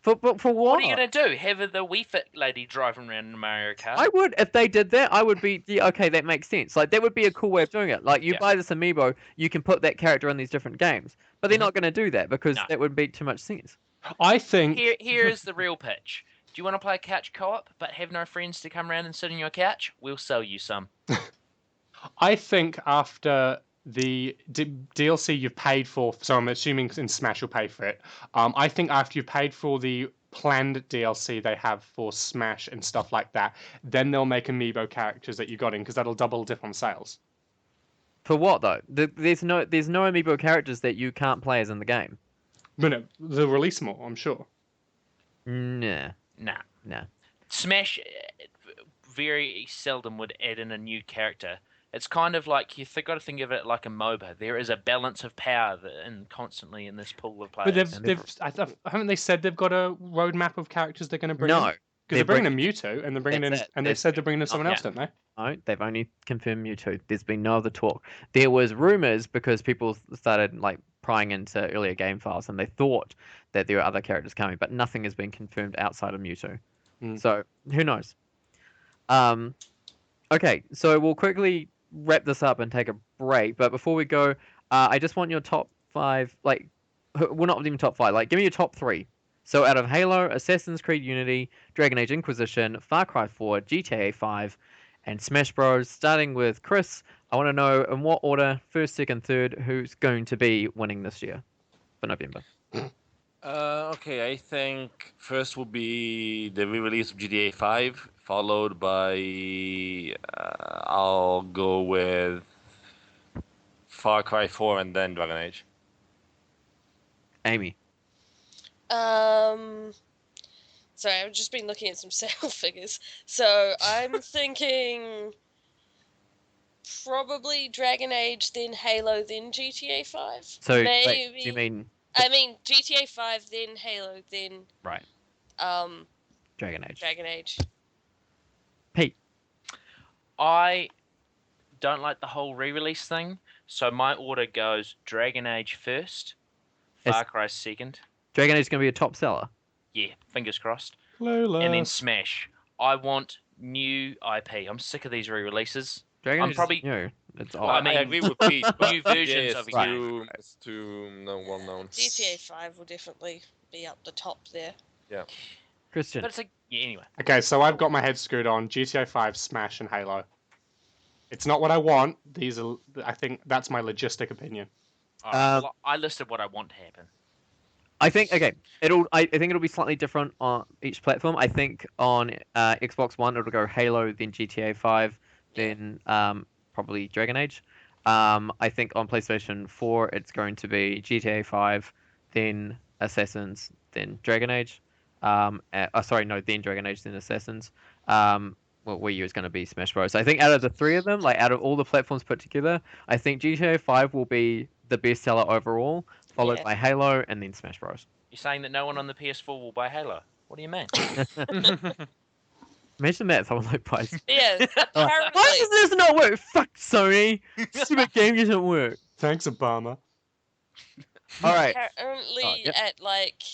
For what? What are you gonna do? Have the Wii Fit lady driving around in Mario Kart? I would, if they did that, I would be, yeah, okay, that makes sense. Like, that would be a cool way of doing it. Like, you Yeah. buy this amiibo, you can put that character in these different games. But they're not going to do that because No. that would make too much sense. I think Here is the real pitch. Do you want to play couch co-op but have no friends to come around and sit on your couch? We'll sell you some. I think after the DLC you've paid for, so I'm assuming in Smash you'll pay for it. I think after you've paid for the planned DLC they have for Smash and stuff like that, then they'll make amiibo characters that you got in because that'll double dip on sales. For what, though? There's no amiibo characters that you can't play as in the game. But no, they'll release more, I'm sure. Nah. Nah. Smash very seldom would add in a new character. It's kind of like you've got to think of it like a MOBA. There is a balance of power constantly in this pool of players. But haven't they said they've got a roadmap of characters they're going to bring in? No. Because they're they're bringing in Mewtwo, and they're bringing in, That's it. and they said they're bringing in someone yeah. else, don't they? No, they've only confirmed Mewtwo. There's been no other talk. There was rumors because people started like prying into earlier game files and they thought that there were other characters coming, but nothing has been confirmed outside of Mewtwo. So who knows? Okay, so we'll quickly wrap this up and take a break. But before we go, I just want your top 5. Like, well, not even top 5. Like, give me your top 3. So out of Halo, Assassin's Creed Unity, Dragon Age Inquisition, Far Cry 4, GTA 5, and Smash Bros. Starting with Chris, I want to know in what order, first, second, third, who's going to be winning this year for November. Okay, I think first will be the re-release of GTA 5, followed by I'll go with Far Cry 4 and then Dragon Age. Amy. Sorry, I've just been looking at some sale figures. So I'm thinking probably Dragon Age, then Halo, then GTA 5. So maybe. wait, do you mean I mean GTA 5, then Halo, then right? Dragon Age. Dragon Age. Pete. I don't like the whole re-release thing, so my order goes Dragon Age first, Far Cry second. Dragon Age is going to be a top seller. Yeah, fingers crossed. Clueless. And then Smash. I want new IP. I'm sick of these re-releases. Dragon I'm Age probably- is new. It's I old. mean, I agree with Pete. but new versions yeah, of it's a too, game. it's too well known. GTA 5 will definitely be up the top there. Christian. But it's like, yeah, anyway. Okay, so I've got my head screwed on GTA 5, Smash, and Halo. It's not what I want. These are, I think that's my logistic opinion. All right, well, I listed what I want to happen. I think okay. I think it'll be slightly different on each platform. I think on Xbox One it'll go Halo, then GTA 5, then probably Dragon Age. I think on PlayStation 4 it's going to be GTA 5, then Assassins, then Dragon Age. Then Dragon Age, then Assassins. Wii U is going to be Smash Bros. I think out of the three of them, like out of all the platforms put together, I think GTA 5 will be the best seller overall, followed Yeah. by Halo and then Smash Bros. You're saying that no one on the PS4 will buy Halo? What do you mean? Imagine that someone like buys. Yeah, apparently. Why does this not work? Fuck Sony. Stupid game doesn't work. Thanks, Obama. All right. Apparently, yep. at like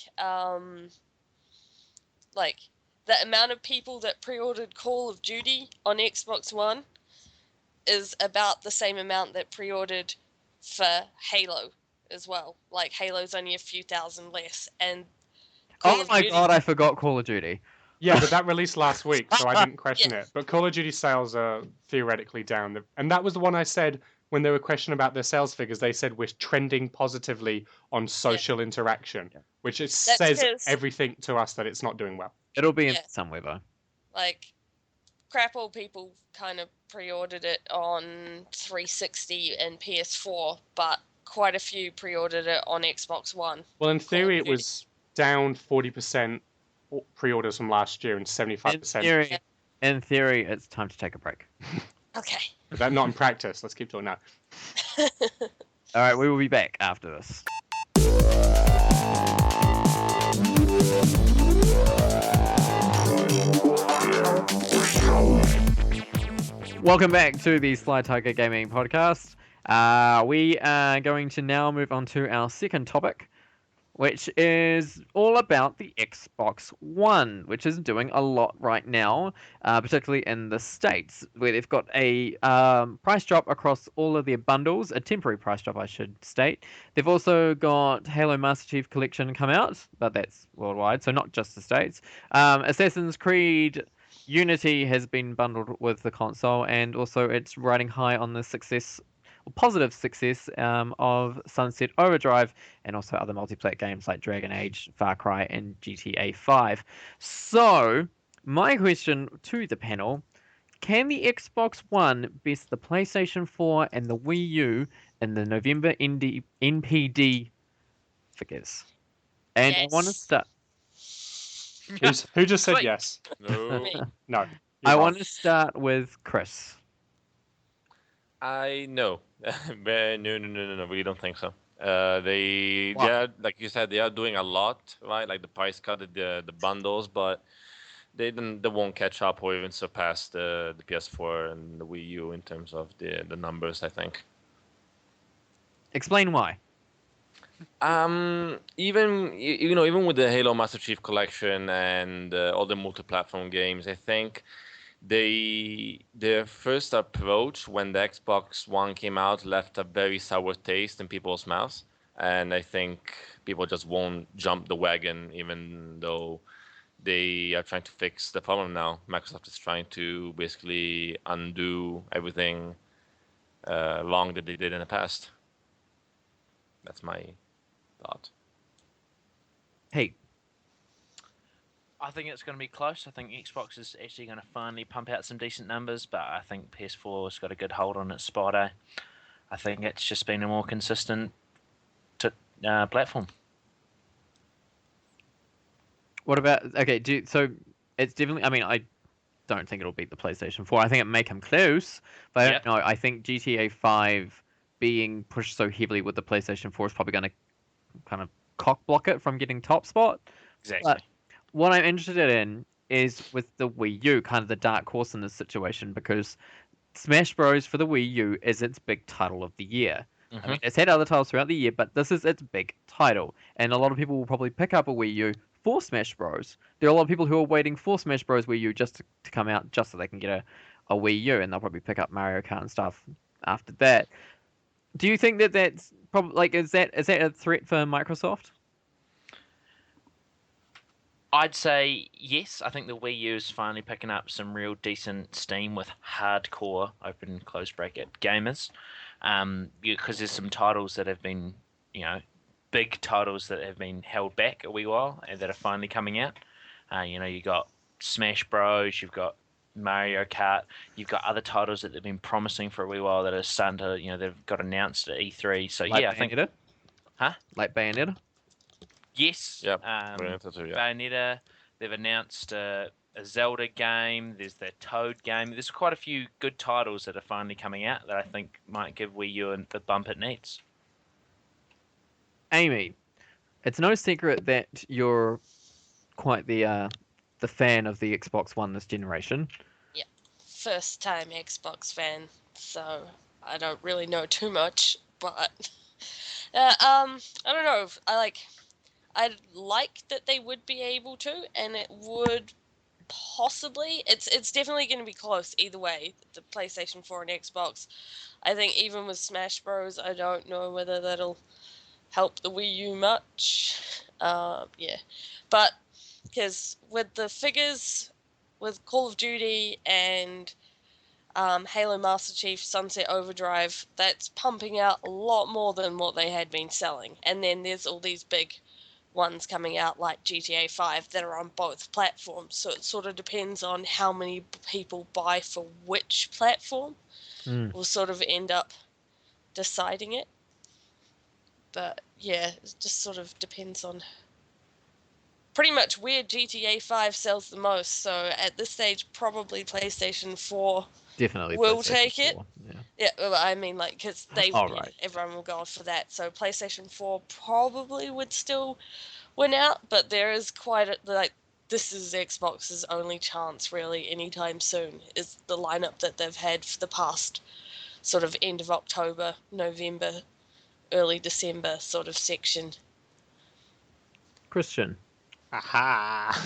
the amount of people that pre-ordered Call of Duty on Xbox One is about the same amount that pre-ordered for Halo as well. Like Halo's only a few thousand less, and Call Oh of my Duty, god, I forgot Call of Duty. Yeah, but that released last week, so I didn't question it. But Call of Duty sales are theoretically down. And that was the one I said when they were questioning about their sales figures. They said we're trending positively on social interaction, which says 'cause- everything to us that it's not doing well. It'll be in Yeah. somewhere though. like crap all people kind of pre-ordered it on 360 and PS4, but quite a few pre-ordered it on Xbox One. Well, in theory, it Duty. was down 40% pre-orders from last year and 75%. In theory, it's time to take a break. Okay. But that not in practice. Let's keep talking now. All right, we will be back after this. Welcome back to the Sly Tiger Gaming podcast. We are going to now move on to our second topic, which is all about the Xbox One, which is doing a lot right now, particularly in the States, where they've got a price drop across all of their bundles, a temporary price drop, I should state. They've also got Halo Master Chief Collection come out, but that's worldwide, so not just the States. Assassin's Creed Unity has been bundled with the console, and also it's riding high on the positive success of Sunset Overdrive and also other multiplayer games like Dragon Age, Far Cry, and GTA 5. So, my question to the panel, can the Xbox One beat the PlayStation 4 and the Wii U in the November NPD figures? And I want to Yes. start... Who just said Sweet. yes? No. Me. No. I want to start with Chris. No. No. We don't think so. They Wow. are, like you said, they are doing a lot, right? Like the price cut, the bundles, but they won't catch up or even surpass the PS4 and the Wii U in terms of the numbers, I think. Explain why. Even with the Halo Master Chief Collection and all the multi-platform games, I think their first approach when the Xbox One came out left a very sour taste in people's mouths, and I think people just won't jump the wagon, even though they are trying to fix the problem now. Microsoft is trying to basically undo everything wrong that they did in the past. That's my thought. Hey, I think it's going to be close. I think Xbox is actually going to finally pump out some decent numbers, but I think PS4 has got a good hold on its spot. I think it's just been a more consistent platform. what about... Okay, so it's definitely... I mean, I don't think it'll beat the PlayStation 4. I think it may come close, but I don't know. I think GTA 5 being pushed so heavily with the PlayStation 4 is probably going to kind of cock block it from getting top spot. Exactly. But what I'm interested in is with the Wii U, kind of the dark horse in this situation, because Smash Bros. For the Wii U is its big title of the year. I mean, it's had other titles throughout the year, but this is its big title. And a lot of people will probably pick up a Wii U for Smash Bros. There are a lot of people who are waiting for Smash Bros. Wii U just to come out, just so they can get a Wii U, and they'll probably pick up Mario Kart and stuff after that. Do you think that that's probably, like, is that a threat for Microsoft? I'd say yes. I think the Wii U is finally picking up some real decent steam with hardcore, open and close bracket, gamers. Because there's some titles that have been, big titles that have been held back a wee while and that are finally coming out. You got Smash Bros, you've got Mario Kart, you've got other titles that they've been promising for a wee while that are starting to, they've got announced at E3. So Like yeah, I think, Bayonetta? Huh? Like Bayonetta? yes. Yep. Bayonetta. Bayonetta. They've announced a Zelda game. There's the Toad game. There's quite a few good titles that are finally coming out that I think might give Wii U the bump it needs. Amy, it's no secret that you're quite the fan of the Xbox One this generation. Yeah, first time Xbox fan, so I don't really know too much, but I don't know. I'd like that they would be able to, and it would possibly. It's definitely going to be close either way. The PlayStation 4 and Xbox. I think even with Smash Bros, I don't know whether that'll help the Wii U much. Yeah, but because with the figures, with Call of Duty and Halo Master Chief, Sunset Overdrive, that's pumping out a lot more than what they had been selling. And then there's all these big ones coming out like GTA 5 that are on both platforms. So it sort of depends on how many people buy for which platform. Will sort of end up deciding it. But yeah, it just sort of depends on pretty much where GTA 5 sells the most. So at this stage, probably PlayStation 4 Definitely will PlayStation take it. 4, yeah. Yeah, well, I mean, like, because Right. everyone will go for that. So PlayStation 4 probably would still win out, but there is quite a, like, this is Xbox's only chance, really, anytime soon, is the lineup that they've had for the past sort of end of October, November, early December sort of section. Christian. Aha!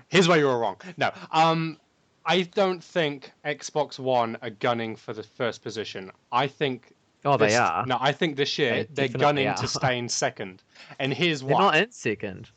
Here's where you were wrong. No, I don't think Xbox One are gunning for the first position. I think. They are. No, I think this year They they're gunning definitely to are. stay in second, and here's They're why. not in second.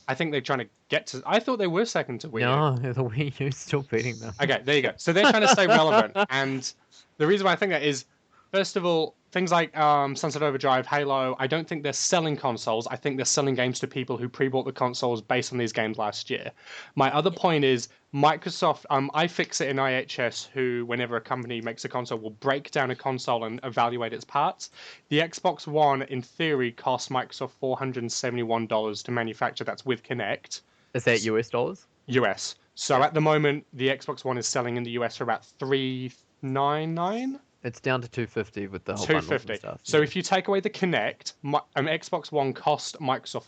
I think they're trying to get to. I thought they were second to Wii U. No, the Wii U's still beating them. Okay, there you go. So they're trying to stay relevant, and the reason why I think that is, first of all, things like Sunset Overdrive, Halo. I don't think they're selling consoles. I think they're selling games to people who pre-bought the consoles based on these games last year. My other point is Microsoft. iFixit and IHS, who whenever a company makes a console, will break down a console and evaluate its parts. The Xbox One, in theory, costs Microsoft $471 to manufacture. That's with Kinect. Is that US dollars? US. So at the moment, the Xbox One is selling in the US for about $399. It's down to $250 with the whole bundles and $250. stuff. So if you take away the Kinect, an Xbox One cost Microsoft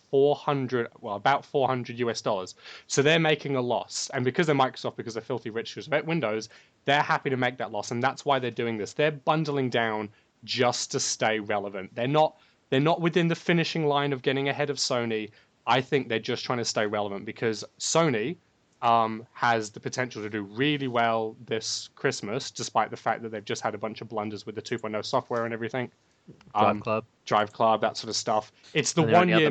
about 400 US dollars. So they're making a loss, and because they're Microsoft, because they're filthy rich with Windows, they're happy to make that loss, and that's why they're doing this. They're bundling down just to stay relevant. They're not within the finishing line of getting ahead of Sony. I think they're just trying to stay relevant because Sony has the potential to do really well this Christmas, despite the fact that they've just had a bunch of blunders with the 2.0 software and everything. Drive Club, that sort of stuff. It's the 1 year.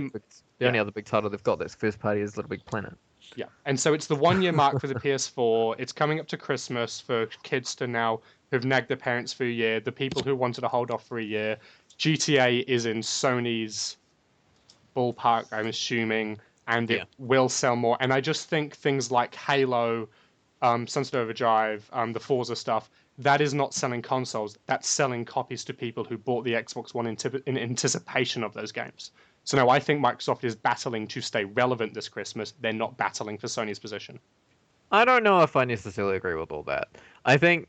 The only other big title they've got that's first party is Little Big Planet. Yeah, and so it's the 1 year mark for the PS4. It's coming up to Christmas for kids to now who've nagged their parents for a year. The people who wanted to hold off for a year. GTA is in Sony's ballpark, I'm assuming, and it will sell more. And I just think things like Halo, Sunset Overdrive, the Forza stuff, that is not selling consoles. That's selling copies to people who bought the Xbox One in anticipation of those games. So no, I think Microsoft is battling to stay relevant this Christmas. They're not battling for Sony's position. I don't know if I necessarily agree with all that. I think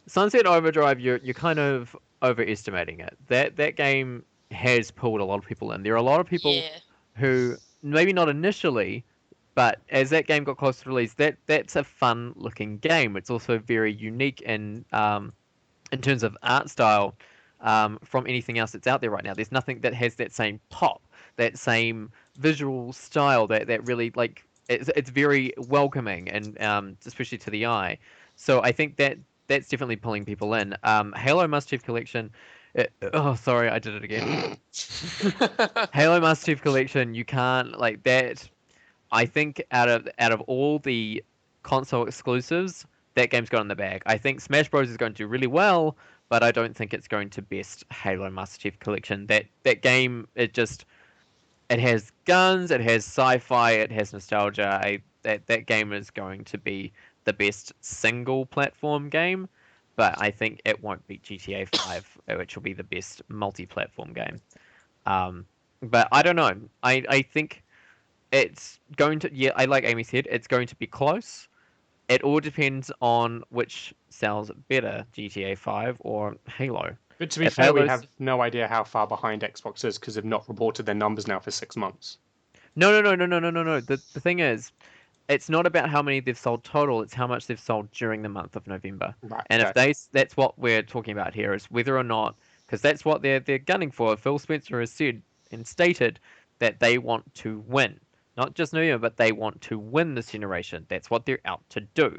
Sunset Overdrive, you're kind of overestimating it. That game has pulled a lot of people in. There are a lot of people who maybe not initially, but as that game got closer to release, that's a fun looking game. It's also very unique in terms of art style from anything else that's out there right now. There's nothing that has that same pop, that same visual style that really like it's very welcoming and especially to the eye. So I think that's definitely pulling people in. Halo Master Chief Collection. Sorry, I did it again. Halo Master Chief Collection. You can't like that. I think out of all the console exclusives, that game's got in the bag. I think Smash Bros is going to do really well, but I don't think it's going to best Halo Master Chief Collection. That game, it has guns, it has sci-fi, it has nostalgia. That game is going to be the best single platform game, but I think it won't beat GTA 5, which will be the best multi-platform game. But I don't know. I think it's going to, I like Amy said, it's going to be close. It all depends on which sells better, GTA 5 or Halo. But to be If fair, we Halo's- have no idea how far behind Xbox is because they've not reported their numbers now for 6 months. No. The thing is, it's not about how many they've sold total, it's how much they've sold during the month of November. Right. And if okay. that's what we're talking about here, is whether or not, because that's what they're gunning for. Phil Spencer has said and stated that they want to win. Not just November, but they want to win this generation. That's what they're out to do.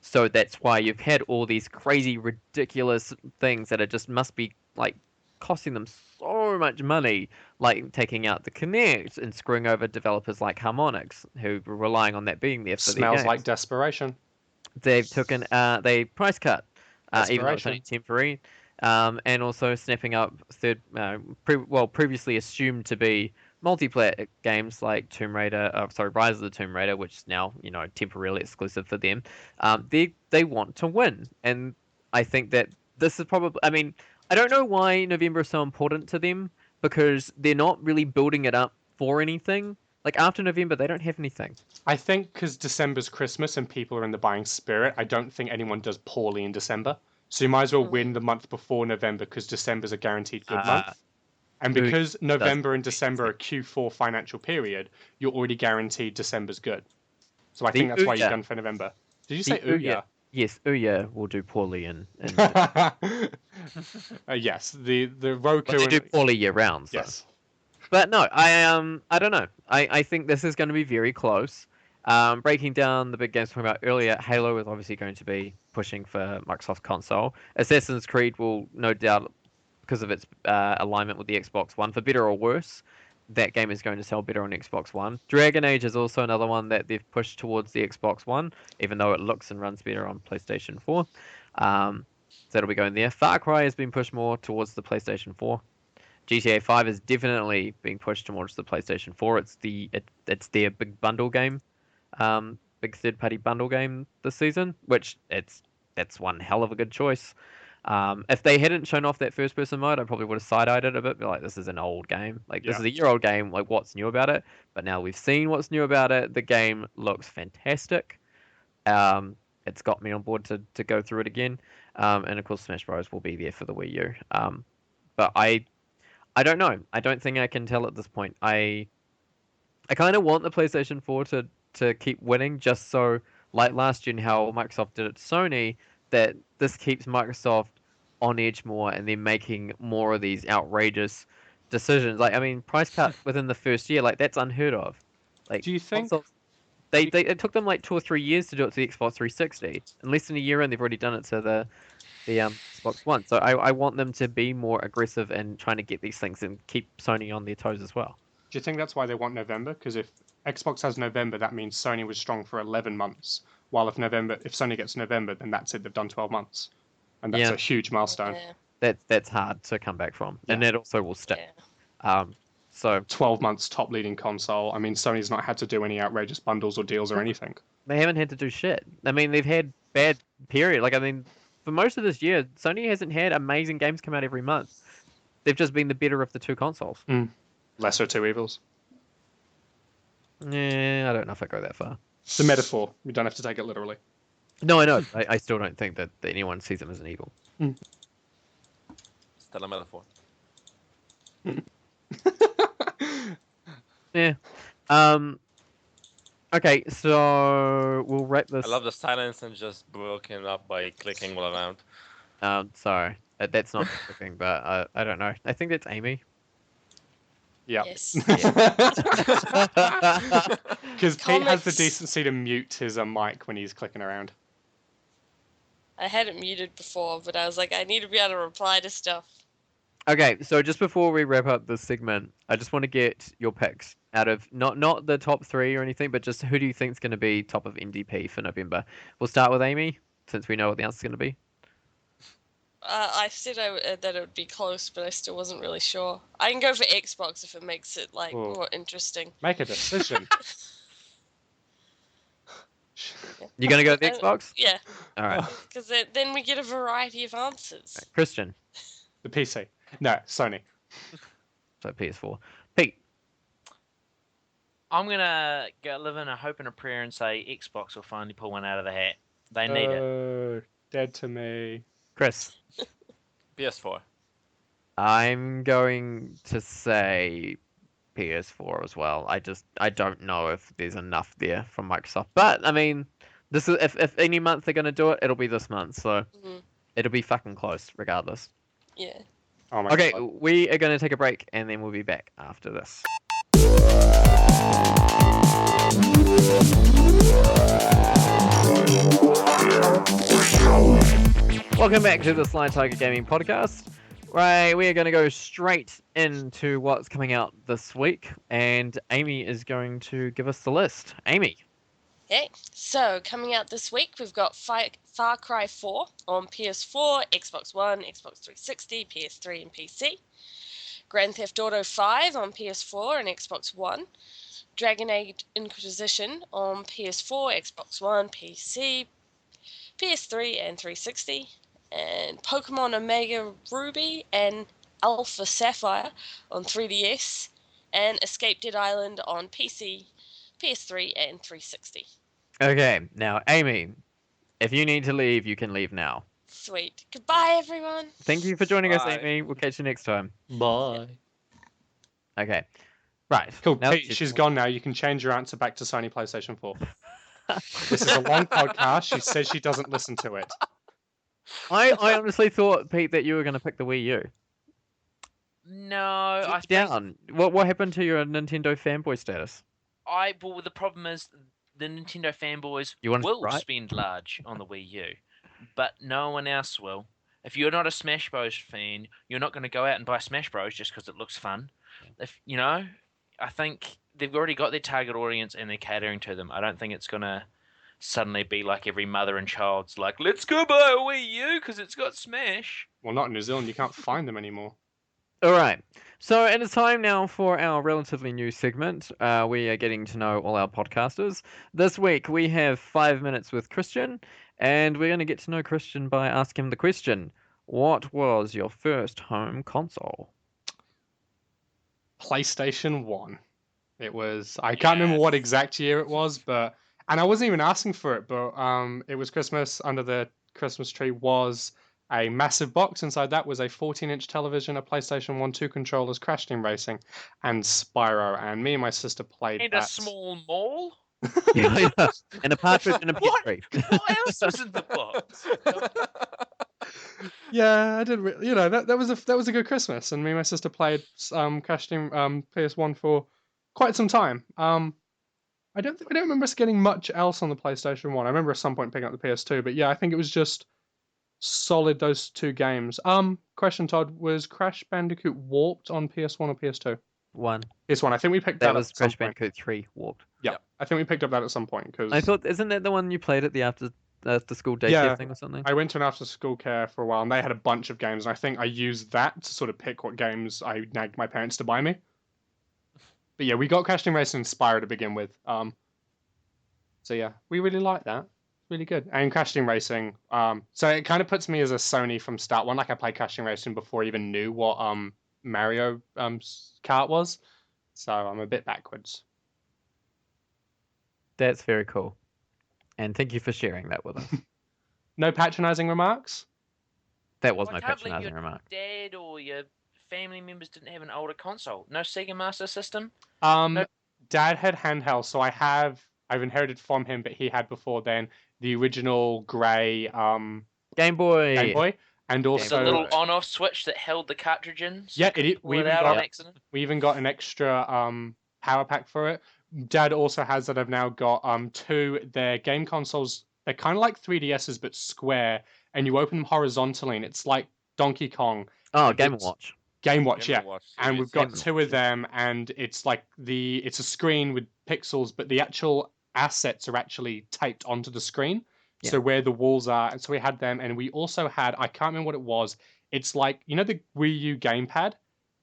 So that's why you've had all these crazy, ridiculous things that are just must be like costing them so much money, like taking out the Kinect and screwing over developers like Harmonix, who were relying on that being there for their Smells games. like desperation. They've taken they price cut, even though it's only Desperation. temporary, and also snapping up previously assumed to be multiplayer games like Rise of the Tomb Raider, which is now temporarily exclusive for them. They want to win, and I think that this is probably. I mean, I don't know why November is so important to them because they're not really building it up for anything. Like after November, they don't have anything. I think because December's Christmas and people are in the buying spirit, I don't think anyone does poorly in December. So you might as well win the month before November because December's a guaranteed good month. And Ouya because November and doesn't December are Q4 financial period, you're already guaranteed December's good. So I think that's why you've Ouya. done for November. Did you The say Ouya? Yes, Ouya will do poorly in Yes, the Roku but they and do poorly year round. So. yes. But no, I don't know. I think this is going to be very close. Breaking down the big games we talked about earlier, Halo is obviously going to be pushing for Microsoft console. Assassin's Creed will no doubt, because of its alignment with the Xbox One, for better or worse, that game is going to sell better on Xbox One. Dragon Age is also another one that they've pushed towards the Xbox One, even though it looks and runs better on PlayStation 4. So that'll be going there. Far Cry has been pushed more towards the PlayStation 4. GTA 5 is definitely being pushed towards the PlayStation 4. It's their big bundle game, big third-party bundle game this season, which that's one hell of a good choice. If they hadn't shown off that first-person mode, I probably would have side-eyed it a bit, be like, this is an old game. Like, this is a year-old game, like, what's new about it? But now we've seen what's new about it. The game looks fantastic. It's got me on board to go through it again. And, of course, Smash Bros. Will be there for the Wii U. But I don't know. I don't think I can tell at this point. I kind of want the PlayStation 4 to keep winning, just so, like last gen, how Microsoft did it to Sony, that this keeps Microsoft on edge more, and they're making more of these outrageous decisions. Like, I mean, price cut within the first year, like that's unheard of. Like, Do you think consoles, it took them like 2 or 3 years to do it to the Xbox 360. In less than a year, and they've already done it to the Xbox One. So I want them to be more aggressive in trying to get these things and keep Sony on their toes as well. Do you think that's why they want November? Because if Xbox has November, that means Sony was strong for 11 months. While if Sony gets November, then that's it. They've done 12 months, and that's a huge milestone. That's hard to come back from, and that also will stick. So 12 months top leading console. I mean, Sony's not had to do any outrageous bundles or deals or anything. They haven't had to do shit. I mean, they've had bad period. Like, I mean, for most of this year, Sony hasn't had amazing games come out every month. They've just been the better of the two consoles. Lesser two evils. Yeah, I don't know if I go that far. It's a metaphor. You don't have to take it literally. No, I know. I still don't think that anyone sees them as an evil. Still a metaphor. Yeah. Okay, so we'll wrap this. I love the silence and just broken up by clicking all around. Sorry, that's not clicking, but I don't know. I think that's Amy. Yeah. Yes. Because Pete has the decency to mute his mic when he's clicking around. I had it muted before, but I was like, I need to be able to reply to stuff. Okay, so just before we wrap up this segment, I just want to get your picks out of not the top 3 or anything, but just who do you think is going to be top of MDP for November? We'll start with Amy, since we know what the answer's going to be. I said that it would be close, but I still wasn't really sure. I can go for Xbox if it makes it more interesting. Make a decision. You're going to go with Xbox? Yeah. All right. Because then we get a variety of answers. Right. Christian. The PC. No, Sony. So PS4. Pete. I'm gonna live in a hope and a prayer and say Xbox will finally pull one out of the hat. They need it. Dead to me. Chris. PS4. I'm going to say PS4 as well. I don't know if there's enough there from Microsoft. But I mean, this is if any month they're gonna do it, it'll be this month. So it'll be fucking close regardless. Yeah. Oh my Okay, God. we are gonna take a break and then we'll be back after this. Welcome back to the Sly Tiger Gaming Podcast. Right, we are going to go straight into what's coming out this week, and Amy is going to give us the list. Amy. Okay, so coming out this week, we've got Far Cry 4 on PS4, Xbox One, Xbox 360, PS3, and PC. Grand Theft Auto 5 on PS4 and Xbox One. Dragon Age Inquisition on PS4, Xbox One, PC, PS3, and 360. And Pokemon Omega Ruby and Alpha Sapphire on 3DS. And Escape Dead Island on PC, PS3, and 360. Okay, now, Amy, if you need to leave, you can leave now. Sweet. Goodbye, everyone. Thank you for joining us, Bye. Amy. We'll catch you next time. Bye. Okay. Right. Cool. Now Pete, she's gone now. You can change your answer back to Sony PlayStation 4. This is a long podcast. She says she doesn't listen to it. I honestly thought, Pete, that you were going to pick the Wii U. No, I Sit down. What happened to your Nintendo fanboy status? Well, the problem is the Nintendo fanboys You want to will right? spend large on the Wii U, but no one else will. If you're not a Smash Bros fan, you're not going to go out and buy Smash Bros just because it looks fun. If you know, I think they've already got their target audience and they're catering to them. I don't think it's going to suddenly be like every mother and child's like, let's go buy a Wii U because it's got Smash. Well, not in New Zealand. You can't find them anymore. All right. So it is time now for our relatively new segment. We are getting to know all our podcasters. This week we have 5 minutes with Christian, and we're going to get to know Christian by asking him the question: what was your first home console? PlayStation 1. It was, I can't remember what exact year it was, but, and I wasn't even asking for it, but it was Christmas. Under the Christmas tree was a massive box. Inside that was a 14-inch television, a PlayStation 1, 2 controllers, Crash Team Racing, and Spyro. And me and my sister played And that. a small mall. Yeah. And a partridge and a PS3. What else was in the box? Yeah, I did. That was a good Christmas, and me and my sister played Crash Team PS1 for quite some time. I don't remember us getting much else on the PlayStation 1. I remember at some point picking up the PS2, but yeah, I think it was just solid those two games. Question, Todd, was Crash Bandicoot Warped on PS1 or PS2? One. PS1. I think we picked That that was up at some Crash point. Bandicoot 3 Warped. Yeah, I think we picked up that at some point because I thought, isn't that the one you played at the after school daycare Yeah. thing or something? I went to an after school care for a while, and they had a bunch of games, and I think I used that to sort of pick what games I nagged my parents to buy me. But yeah, we got Crash Team Racing and Spyro to begin with. So yeah, we really like that. It's really good. And Crash Team Racing, so it kind of puts me as a Sony from start one. Like I played Crash Team Racing before I even knew what Mario Kart was. So I'm a bit backwards. That's very cool. And thank you for sharing that with us. No patronizing remarks? That was I my can't believe patronizing your remark. dad or your family members didn't have an older console. No Sega Master System. Dad had handheld, so I've inherited from him, but he had before then the original grey Game Boy. Game Boy, and The also little on-off switch that held the cartridge in. So Yeah, you couldn't it- pull we it even out got- on accident. we even got an extra power pack for it. Dad also has that. I've now got two. Their game consoles. They're kind of like 3DSs but square, and you open them horizontally, and it's like Donkey Kong. Oh, and Game & it's- Watch. Game Watch, Game yeah. & Watch And series, we've got Game & two Watch, of them, and it's like it's a screen with pixels, but the actual assets are actually taped onto the screen. Yeah. So where the walls are, and so we had them, and we also had, I can't remember what it was. It's like, you know, the Wii U gamepad?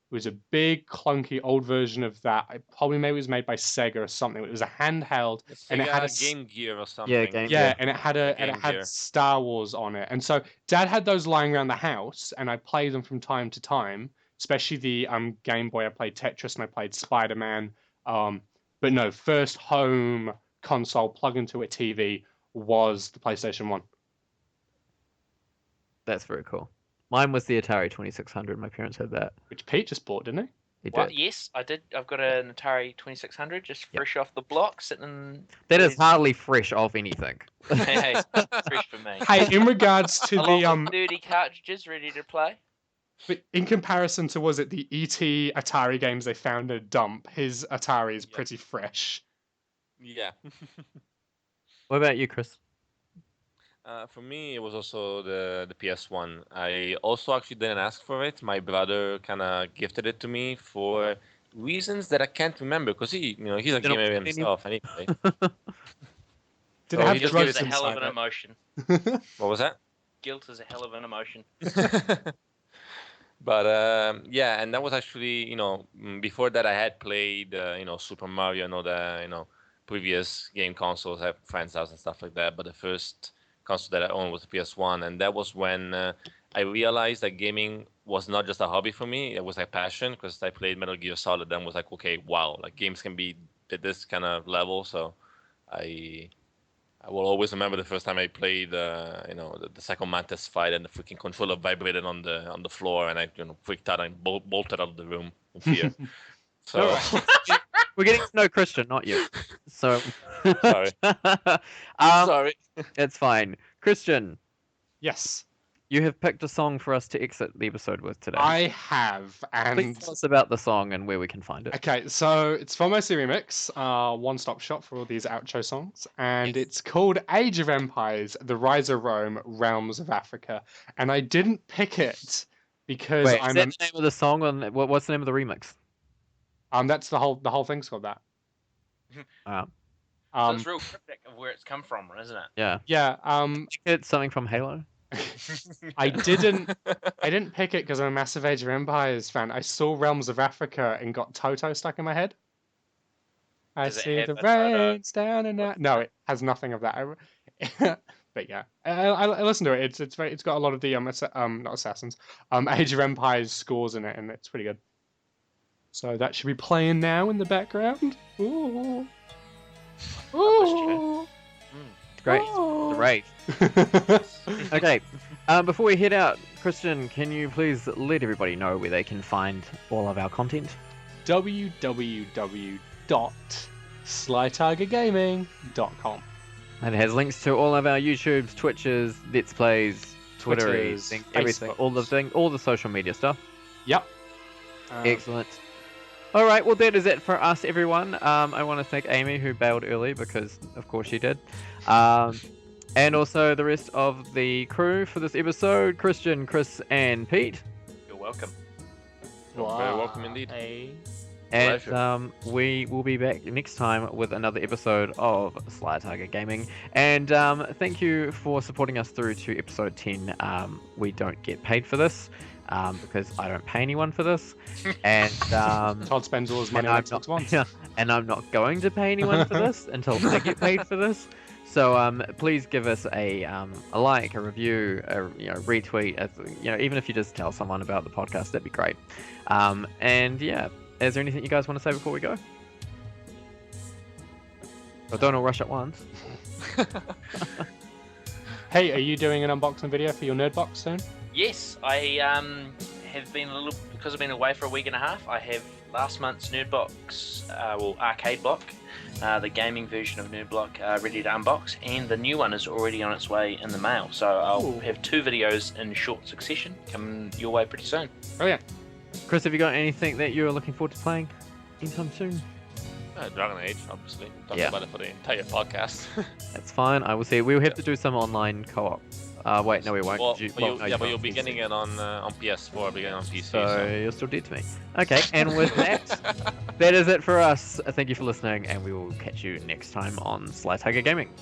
It was a big, clunky, old version of that. Maybe it was made by Sega or something. It was a handheld, and it had a Game Gear or something. Yeah, Game yeah, Gear. and it Game had Gear. Star Wars on it. And so Dad had those lying around the house, and I played them from time to time. Especially the Game Boy. I played Tetris and I played Spider-Man. But no, first home console plug into a TV was the PlayStation 1. That's very cool. Mine was the Atari 2600. My parents had that. Which Pete just bought, didn't he? He Well, did. yes, I did. I've got an Atari 2600, just Yep. fresh off the block, sitting. That is hardly fresh off anything. Hey, fresh for me. Hey, in regards to Along the with 30 cartridges ready to play. but in comparison to was it the ET Atari games they found in a dump, his Atari is pretty fresh. Yeah. What about you, Chris? For me, it was also the PS1. I also actually didn't ask for it. My brother kind of gifted it to me for reasons that I can't remember because he's a They don't gamer fit in you. himself anyway. Did Oh, it have he just drugs Guilt is a hell of an inside emotion. it? What was that? Guilt is a hell of an emotion. But yeah, and that was actually, before that I had played, Super Mario and all the, previous game consoles at friends' house and stuff like that. But the first console that I owned was the PS1, and that was when I realized that gaming was not just a hobby for me; it was a passion because I played Metal Gear Solid and was like, okay, wow, like games can be at this kind of level. So I will always remember the first time I played, the second Mantis fight, and the freaking controller vibrated on the floor, and I, freaked out and bolted out of the room in fear. So Alright. We're getting to know Christian, not you. So. sorry, sorry. It's fine. Christian, Yes, you have picked a song for us to exit the episode with today. I have, Please and tell us about the song and where we can find it. okay, so it's from my Remix, one-stop shop for all these outro songs, and Yes. it's called Age of Empires: The Rise of Rome, Realms of Africa, and I didn't pick it because Wait, is I'm that the name of the song? What's the name of the remix? that's the whole thing's called that. Um, So it's real cryptic of where it's come from, isn't it? yeah. Yeah, I think it's something from Halo. I didn't pick it because I'm a massive Age of Empires fan. I saw Realms of Africa and got Toto stuck in my head. I Does it see have the a Toto? rains down and out. No, it has nothing of that. But yeah, I listened to it. It's got a lot of the not assassins, Age of Empires scores in it, and it's pretty good. So that should be playing now in the background. Ooh. Ooh. Great. Ooh. Great. Okay. Before we head out, Christian, can you please let everybody know where they can find all of our content? www.slytigergaming.com. And it has links to all of our YouTubes, Twitches, Let's Plays, Twitter, Twitters, everything, Facebooks. all the social media stuff. Yep. Excellent. All right, well that is it for us, everyone. I want to thank Amy who bailed early because, of course, she did, and also the rest of the crew for this episode: Christian, Chris, and Pete. You're welcome. You're very welcome indeed. And Pleasure. we will be back next time with another episode of Sly Tiger Gaming. And thank you for supporting us through to episode 10. We don't get paid for this because I don't pay anyone for this. And Todd spends all his money on Xbox One. and I'm not going to pay anyone for this until I get paid for this. So please give us a like, a review, retweet. Even if you just tell someone about the podcast, that'd be great. And yeah. Is there anything you guys want to say before we go? Or don't all rush at once. Hey, are you doing an unboxing video for your nerd box soon? Yes, I have been because I've been away for a week and a half. I have last month's Nerdbox, arcade block, the gaming version of Nerdblock ready to unbox, and the new one is already on its way in the mail. So I'll have 2 videos in short succession coming your way pretty soon. Brilliant. Chris, have you got anything that you're looking forward to playing anytime soon? Dragon Age, obviously. Talked Yeah. about it for the entire podcast. That's fine. I will see. We'll have to do some online co-op. Wait, no, we won't. Well, No, but you'll won't. be getting it on PS4, beginning on PC. So you're still dead to me. Okay, and with that, that is it for us. Thank you for listening, and we will catch you next time on Sly Tiger Gaming.